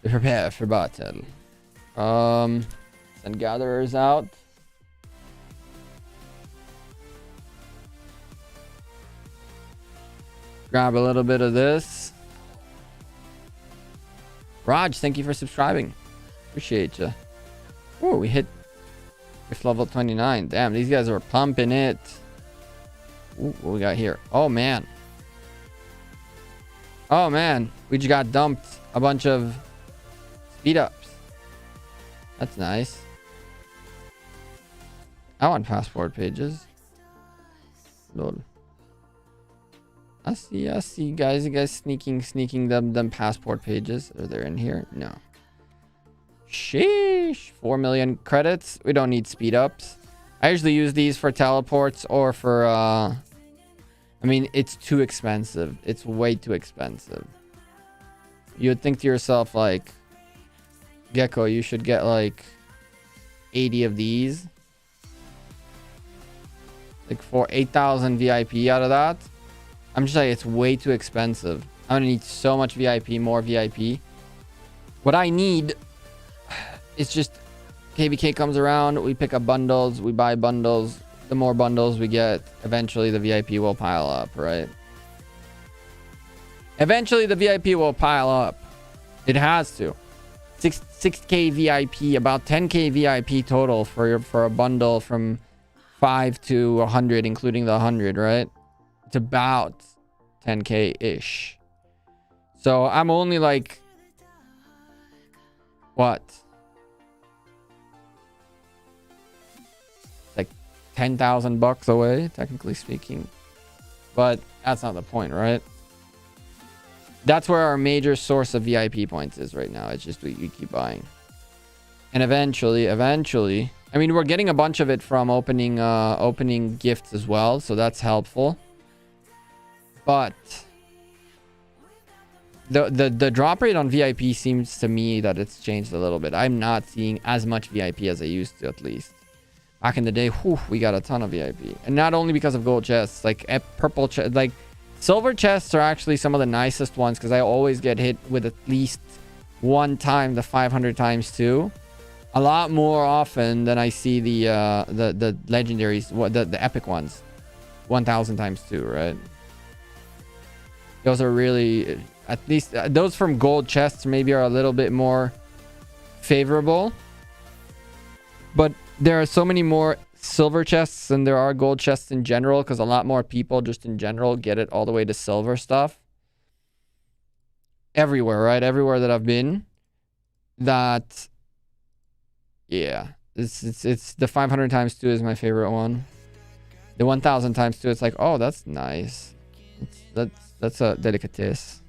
Speaker 1: Prepare for battle. Send gatherers out. Grab a little bit of this. Raj, thank you for subscribing. Appreciate you. Oh, we hit level 29. Damn, these guys are pumping it. Ooh, what we got here? Oh, man. We just got dumped a bunch of speed ups. That's nice. I want passport pages. Lord. I see, guys. You guys sneaking them passport pages. Are they in here? No. Sheesh. 4 million credits. We don't need speed ups. I usually use these for teleports or for, I mean, it's too expensive. It's way too expensive. You would think to yourself, like, Gekko, you should get, like, 80 of these. Like, for 8,000 VIP out of that. I'm just like, it's way too expensive. I'm gonna need so much VIP, more VIP. What I need is just KVK comes around, we pick up bundles, we buy bundles. The more bundles we get, eventually the VIP will pile up, right? Eventually the VIP will pile up. It has to. 6k VIP, about 10k VIP total for a bundle from 5 to 100, including the 100, right? It's about 10k ish. So I'm only like, what? Like 10,000 bucks away, technically speaking. But that's not the point, right? That's where our major source of VIP points is right now. It's just we keep buying. And eventually, I mean, we're getting a bunch of it from opening gifts as well, so that's helpful. But the drop rate on VIP seems to me that it's changed a little bit. I'm not seeing as much VIP as I used to, at least. Back in the day, whew, we got a ton of VIP. And not only because of gold chests, like purple chests, like silver chests are actually some of the nicest ones because I always get hit with at least one time the 500 times 2. A lot more often than I see the legendaries, the epic ones. 1000 times 2, right? Those are really, at least those from gold chests maybe are a little bit more favorable. But there are so many more silver chests than there are gold chests in general, because a lot more people just in general get it all the way to silver stuff. Everywhere, right? Everywhere that I've been. That, yeah. It's the 500 times 2 is my favorite one. The 1000 times 2, it's like, oh, that's nice. That's a delicatesse.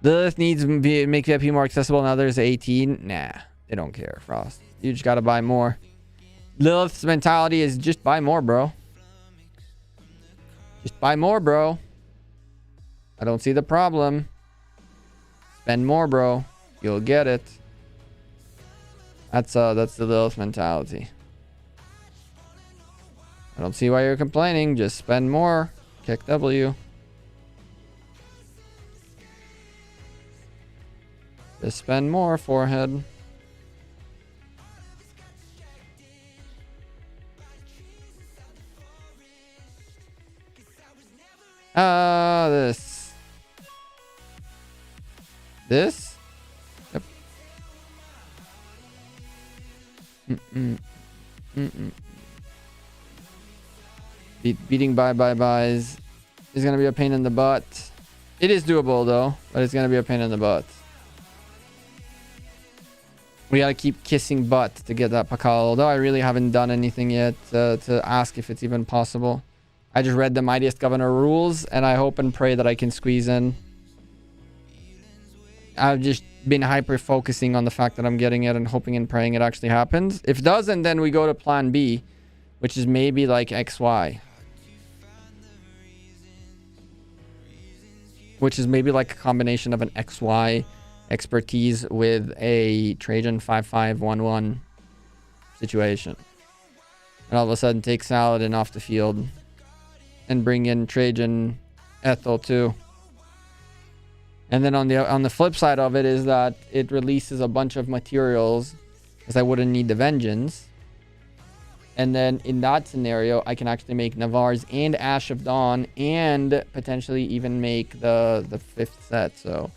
Speaker 1: Lilith needs to make VIP more accessible. Now there's 18. Nah, they don't care, Frost. You just gotta buy more. Lilith's mentality is just buy more, bro. Just buy more, bro. I don't see the problem. Spend more, bro. You'll get it. That's the Lilith mentality. I don't see why you're complaining. Just spend more. Kick W. Just spend more, forehead. This? Yep. Beating buys is gonna be a pain in the butt. It is doable though, but it's gonna be a pain in the butt. We gotta keep kissing butt to get that Pakal, although I really haven't done anything yet to ask if it's even possible. I just read the Mightiest Governor rules, and I hope and pray that I can squeeze in. I've just been hyper-focusing on the fact that I'm getting it and hoping and praying it actually happens. If it doesn't, then we go to plan B, which is maybe like XY. Which is maybe like a combination of an XY expertise with a Trajan 5511 situation. And all of a sudden take Saladin off the field. And bring in Trajan Ethel too. And then on the flip side of it is that it releases a bunch of materials because I wouldn't need the Vengeance. And then in that scenario, I can actually make Navarre's and Ash of Dawn and potentially even make the 5th set. So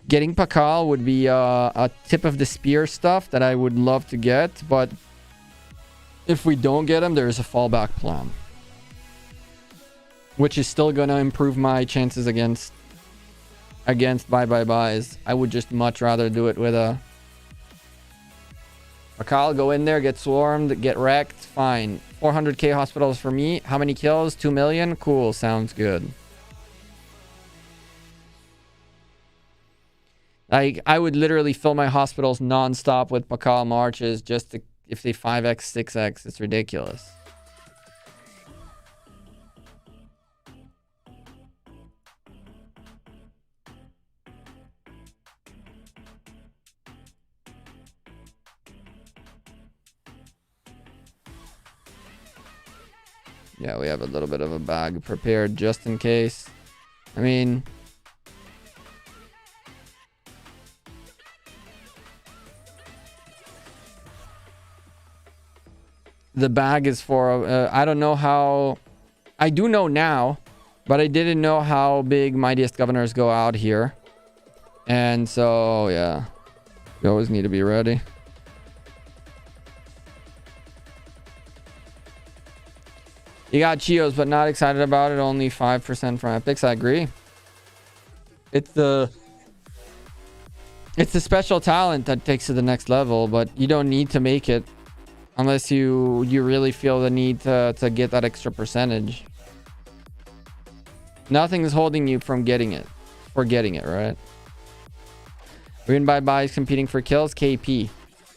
Speaker 1: getting Pakal would be a tip of the spear stuff that I would love to get. But if we don't get him, there is a fallback plan. Which is still going to improve my chances against buys. I would just much rather do it with a Pakal. Go in there, get swarmed, get wrecked. Fine. 400k hospitals for me. How many kills? 2 million? Cool. Sounds good. Like, I would literally fill my hospitals non-stop with Pakal marches just to, if they 5x, 6x. It's ridiculous. Yeah, we have a little bit of a bag prepared just in case. I mean, the bag is for. I don't know how. I do know now, but I didn't know how big mightiest governors go out here. And so, yeah. You always need to be ready. You got Chios, but not excited about it. Only 5% from epics. I agree. It's the special talent that takes to the next level, but you don't need to make it unless you really feel the need to get that extra percentage. Nothing is holding you from getting it. For getting it, right? Win Bye Bye is competing for kills. KP.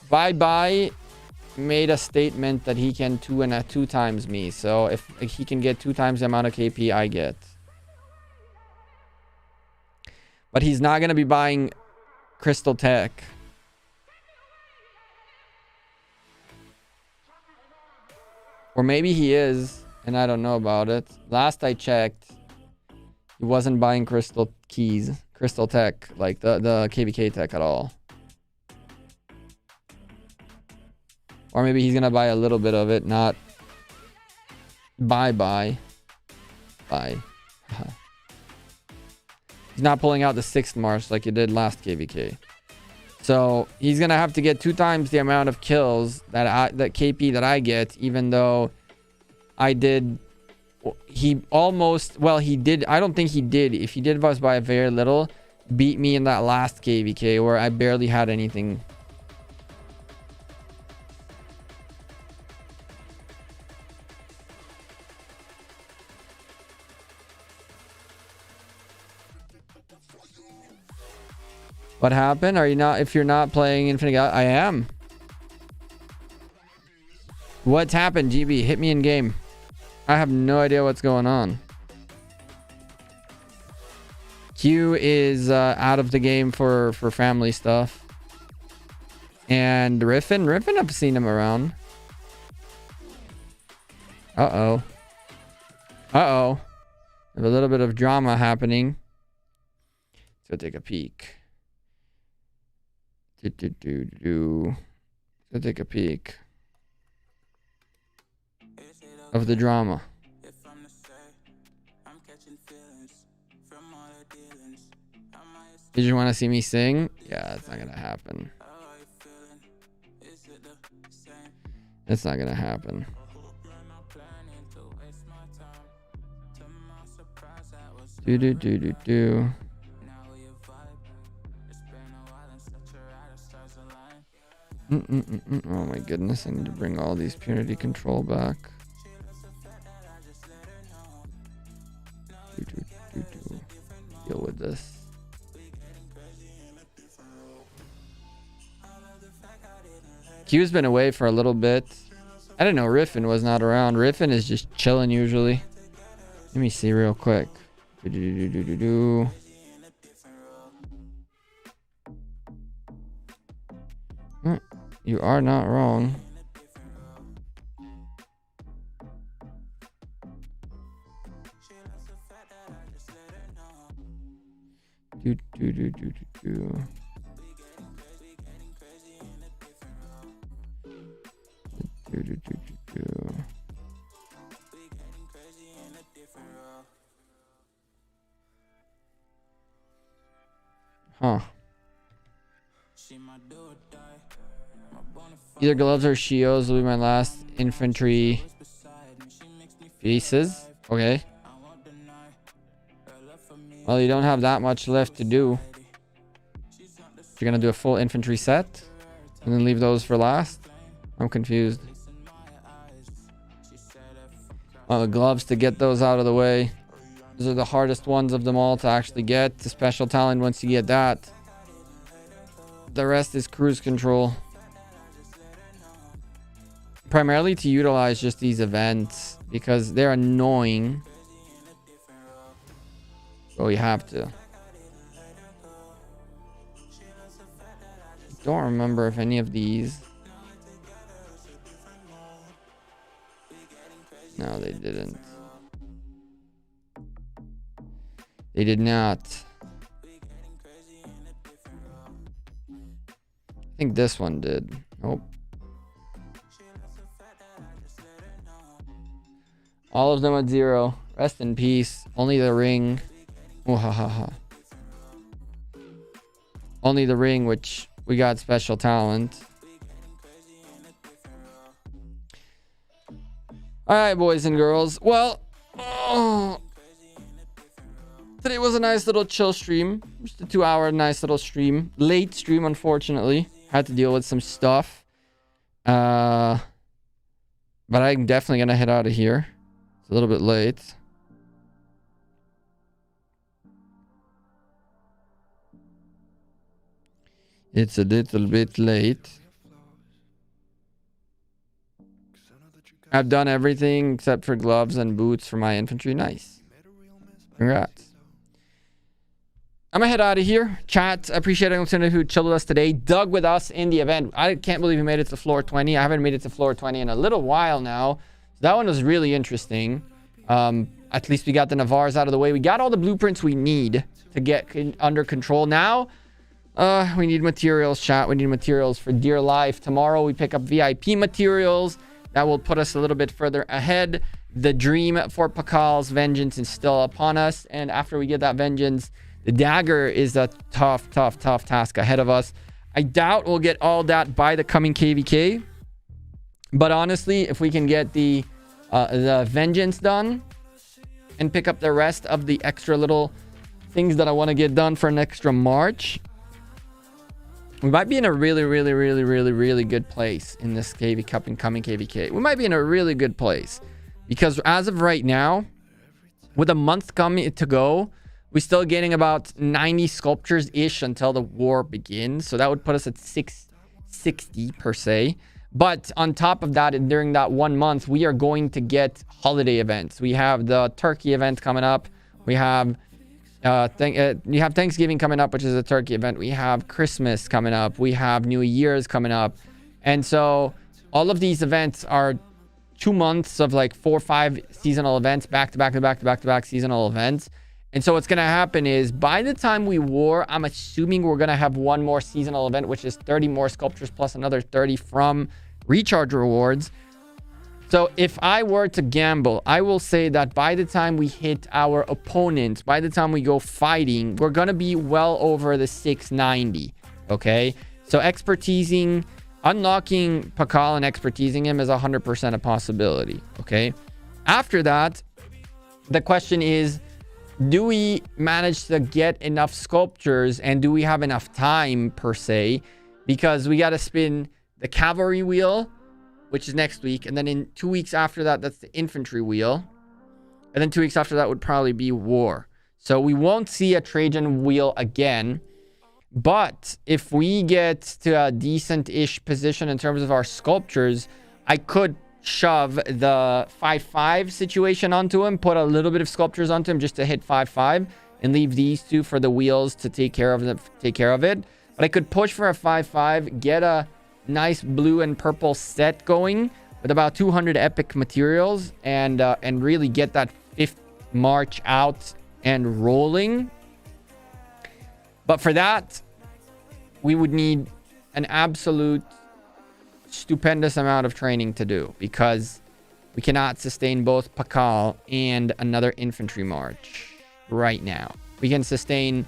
Speaker 1: Bye Bye made a statement that he can 2 times me. So if he can get 2 times the amount of KP I get. But he's not going to be buying Crystal Tech. Or maybe he is, and I don't know about it. Last I checked, he wasn't buying Crystal Tech, like the KVK Tech at all. Or maybe he's gonna buy a little bit of it, not buy. He's not pulling out the 6th Marsh like he did last KVK. So he's gonna have to get 2 times the amount of kills that KP that I get, even though I did. He almost, well, he did. I don't think he did. If he did, was by a very little. Beat me in that last KVK where I barely had anything. What happened? Are you not? If you're not playing Infinite God, I am. What's happened, GB? Hit me in game. I have no idea what's going on. Q is out of the game for family stuff. And Riffin, I've seen him around. Uh-oh. Uh-oh. Have a little bit of drama happening. Let's go take a peek. Let's go take a peek of the drama. Did you want to see me sing? Yeah, it's not gonna happen. It's not gonna happen. Do. Oh my goodness, I need to bring all these Punity control back. Deal with this. Q's been away for a little bit. I didn't know Riffin was not around. Riffin is just chilling usually. Let me see real quick. You are not wrong. Huh. Either gloves or shields will be my last infantry pieces. Okay. Well, you don't have that much left to do. You're gonna do a full infantry set and then leave those for last? I'm confused. Well, the gloves to get those out of the way. Those are the hardest ones of them all to actually get. The special talent, once you get that, the rest is cruise control. Primarily to utilize just these events because they're annoying. So you have to. Don't remember if any of these. No, they didn't. They did not. I think this one did. Nope. All of them at 0. Rest in peace. Only the ring. Oh, ha, ha, ha. Only the ring, which we got special talent. All right, boys and girls. Well, today was a nice little chill stream. Just a 2-hour nice little stream. Late stream, unfortunately. Had to deal with some stuff. But I'm definitely going to head out of here. It's a little bit late. It's a little bit late. I've done everything except for gloves and boots for my infantry. Nice. Congrats. I'm gonna head out of here. Chat, appreciate everyone who chilled with us today. Doug with us in the event. I can't believe we made it to floor 20. I haven't made it to floor 20 in a little while now. So that one was really interesting. At least we got the Navars out of the way. We got all the blueprints we need to get under control. Now, we need materials, chat. We need materials for dear life. Tomorrow we pick up VIP materials. That will put us a little bit further ahead. The dream for Pakal's vengeance is still upon us. And after we get that vengeance, the dagger is a tough task ahead of us. I doubt we'll get all that by the coming KVK. But honestly, if we can get the vengeance done and pick up the rest of the extra little things that I want to get done for an extra march, we might be in a really good place in this KV Cup and coming KVK. We might be in a really good place because as of right now, with a month coming to go, we're still getting about 90 sculptures-ish until the war begins. So that would put us at 660 per se. But on top of that, during that 1 month, we are going to get holiday events. We have the Turkey event coming up. We have you have Thanksgiving coming up, which is a turkey event. We have Christmas coming up. We have New Year's coming up. And so all of these events are 2 months of like 4 or 5 seasonal events, back to back seasonal events. And so what's going to happen is by the time we war, I'm assuming we're going to have one more seasonal event, which is 30 more sculptures plus another 30 from recharge rewards. So if I were to gamble, I will say that by the time we hit our opponents, by the time we go fighting, we're going to be well over the 690. Okay. So expertising, unlocking Pakal and expertising him is 100% a possibility. Okay. After that, the question is, do we manage to get enough sculptures and do we have enough time per se? Because we got to spin the cavalry wheel, which is next week. And then in 2 weeks after that, that's the infantry wheel. And then 2 weeks after that would probably be war. So we won't see a Trajan wheel again. But if we get to a decent-ish position in terms of our sculptures, I could shove the 5-5 situation onto him, put a little bit of sculptures onto him just to hit 5-5, and leave these two for the wheels to take care of it. But I could push for a 5-5, get a nice blue and purple set going with about 200 epic materials, and really get that 5th march out and rolling. But for that, we would need an absolute stupendous amount of training to do, because we cannot sustain both Pakal and another infantry march right now. We can sustain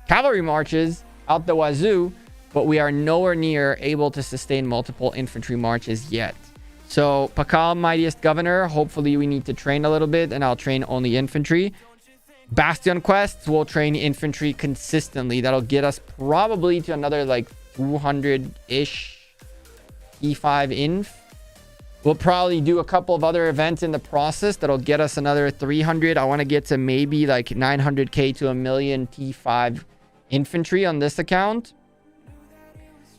Speaker 1: cavalry marches out the wazoo, but we are nowhere near able to sustain multiple infantry marches yet. So Pakal, mightiest governor, hopefully we need to train a little bit, and I'll train only infantry. Bastion quests, we'll train infantry consistently. That'll get us probably to another like 200-ish E5 inf. We'll probably do a couple of other events in the process that'll get us another 300. I want to get to maybe like 900k to a million T5 infantry on this account.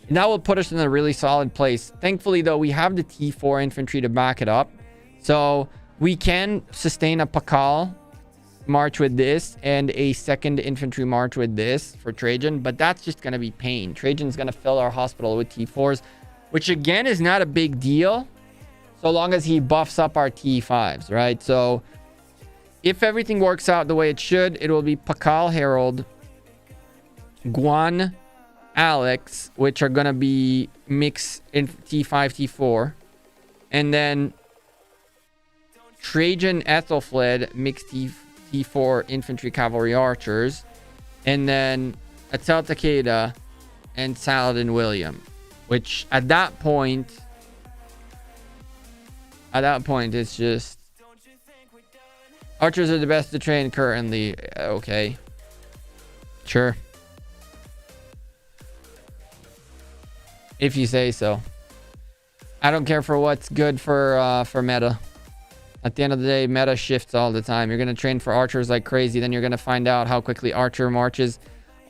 Speaker 1: And that will put us in a really solid place. Thankfully, though, we have the T4 infantry to back it up. So we can sustain a Pakal march with this and a second infantry march with this for Trajan. But that's just going to be pain. Trajan's going to fill our hospital with T4s, which again is not a big deal so long as he buffs up our T5s, right? So if everything works out the way it should, it will be Pakal, Herald, Guan, Alex, which are going to be mix in T5, T4. And then Trajan Ethelfled, mixed T4 infantry cavalry archers, and then Atel Takeda and Saladin William, which at that point it's just archers are the best to train currently. Okay, sure, if you say so. I don't care for what's good for meta. At the end of the day, meta shifts all the time. You're going to train for archers like crazy. Then you're going to find out how quickly archer marches.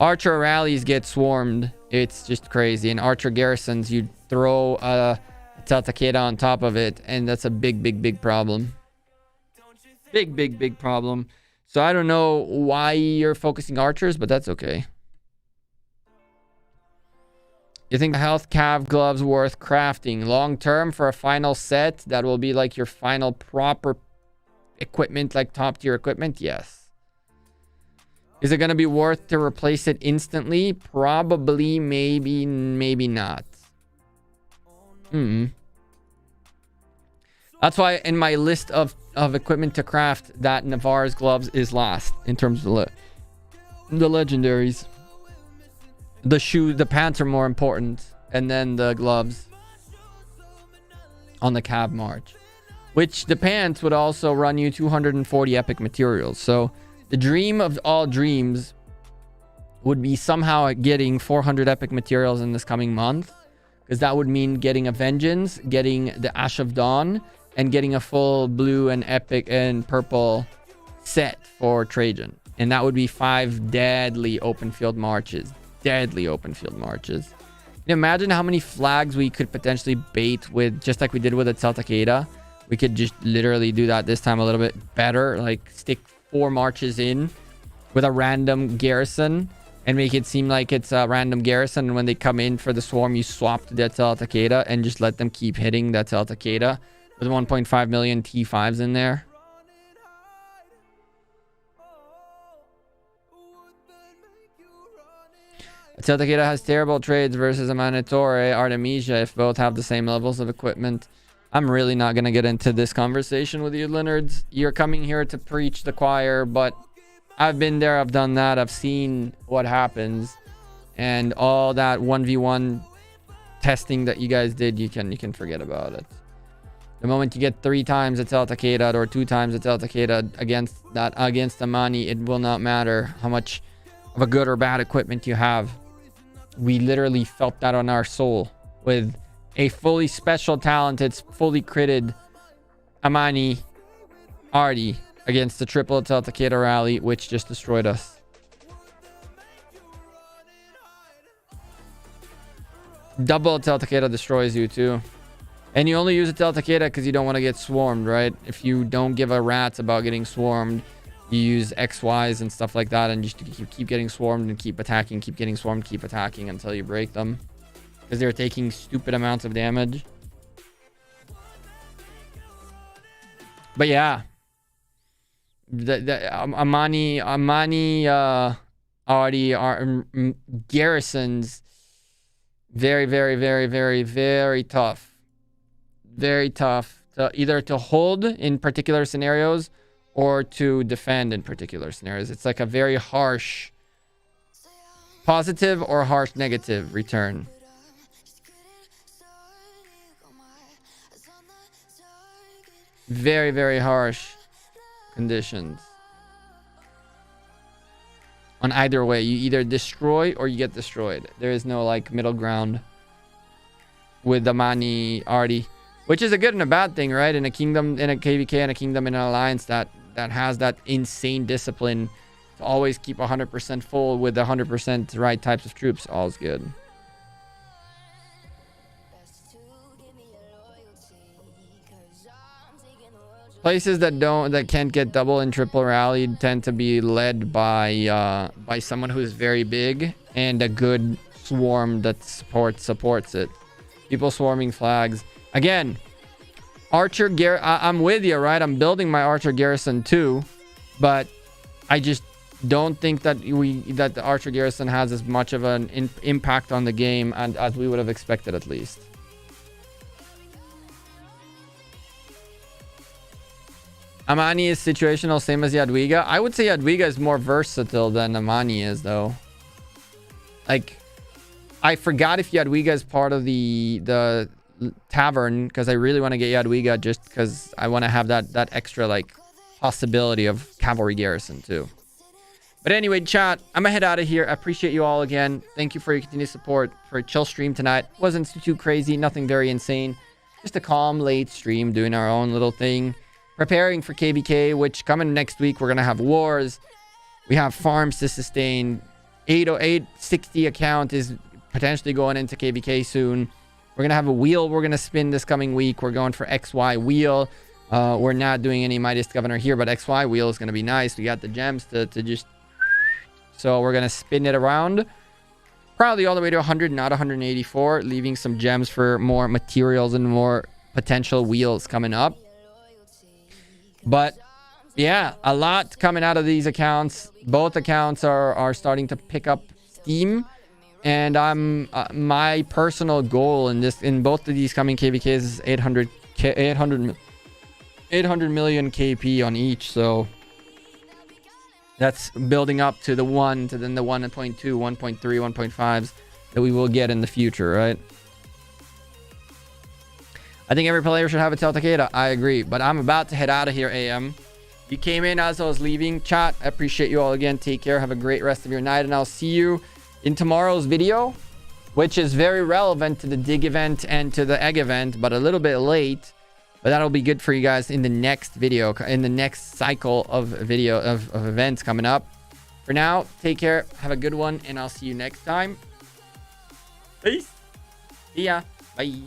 Speaker 1: Archer rallies get swarmed. It's just crazy. And archer garrisons, you throw a Takeda on top of it. And that's a big problem. Big problem. So I don't know why you're focusing archers, but that's okay. You think the health cav gloves worth crafting long term for a final set that will be like your final proper equipment, like top tier equipment? Yes. Is it going to be worth to replace it instantly? Probably, maybe not. That's why in my list of equipment to craft, that Navarre's gloves is last in terms of the legendaries. The shoes, the pants are more important, and then the gloves on the cab march, which the pants would also run you 240 epic materials. So the dream of all dreams would be somehow getting 400 epic materials in this coming month, because that would mean getting a vengeance, getting the Ash of Dawn, and getting a full blue and epic and purple set for Trajan. And that would be 5 deadly open field marches. Imagine how many flags we could potentially bait with, just like we did with the Takeda. We could just literally do that this time a little bit better, like stick 4 marches in with a random garrison and make it seem like it's a random garrison, and when they come in for the swarm, you swap to the Takeda and just let them keep hitting that Takeda with 1.5 million T5s in there. Takeda has terrible trades versus a Manitore, Artemisia, if both have the same levels of equipment. I'm really not going to get into this conversation with you, Leonards. You're coming here to preach the choir, but I've been there, I've done that, I've seen what happens. And all that 1v1 testing that you guys did, you can forget about it. The moment you get 3 times a Takeda or 2 times a Takeda against Amani, it will not matter how much of a good or bad equipment you have. We literally felt that on our soul with a fully special talented, fully critted Amani Artie against the triple Takeda rally, which just destroyed us. Double Takeda destroys you too. And you only use a Takeda because you don't want to get swarmed, right? If you don't give a rat's about getting swarmed, you use XYs and stuff like that, and just keep getting swarmed and keep attacking, keep getting swarmed, keep attacking until you break them, because they're taking stupid amounts of damage. But yeah, the Amani already are garrisons. Very tough. Very tough to either to hold in particular scenarios or to defend in particular scenarios. It's like a very harsh positive or harsh negative return. Very harsh conditions. On either way, you either destroy or you get destroyed. There is no like middle ground with the Mani Artie, which is a good and a bad thing, right? In a kingdom, in a KVK, and a kingdom in an alliance that has that insane discipline to always keep 100% full with 100% right types of troops. All's good. Places that can't get double and triple rallied tend to be led by someone who is very big and a good swarm that supports it. People swarming flags. Again, Archer I'm with you, right? I'm building my Archer garrison too, but I just don't think that the Archer garrison has as much of an impact on the game as we would have expected, at least. Amani is situational, same as Jadwiga. I would say Jadwiga is more versatile than Amani is, though. Like, I forgot if Jadwiga is part of the tavern, because I really want to get Jadwiga just because I want to have that extra, like, possibility of cavalry garrison, too. But anyway, chat, I'm gonna head out of here. I appreciate you all again. Thank you for your continued support for a chill stream tonight. Wasn't too crazy, nothing very insane. Just a calm, late stream, doing our own little thing. Preparing for KBK, which coming next week, we're going to have wars. We have farms to sustain. 860 account is potentially going into KBK soon. We're going to have a wheel we're going to spin this coming week. We're going for XY wheel. We're not doing any Mightiest Governor here, but XY wheel is going to be nice. We got the gems to just... So we're going to spin it around. Probably all the way to 100, not 184. Leaving some gems for more materials and more potential wheels coming up. But yeah, a lot coming out of these accounts. Both accounts are starting to pick up steam, and I'm my personal goal in both of these coming KVKs is 800 million KP on each. So that's building up to the 1 to then the 1.2, 1.3, 1.5s that we will get in the future, right? I think every player should have a Takeda. I agree. But I'm about to head out of here, AM. You came in as I was leaving. Chat, I appreciate you all again. Take care. Have a great rest of your night. And I'll see you in tomorrow's video, which is very relevant to the dig event and to the egg event, but a little bit late. But that'll be good for you guys in the next video, in the next cycle of video of events coming up. For now, take care. Have a good one. And I'll see you next time. Peace. See ya. Bye.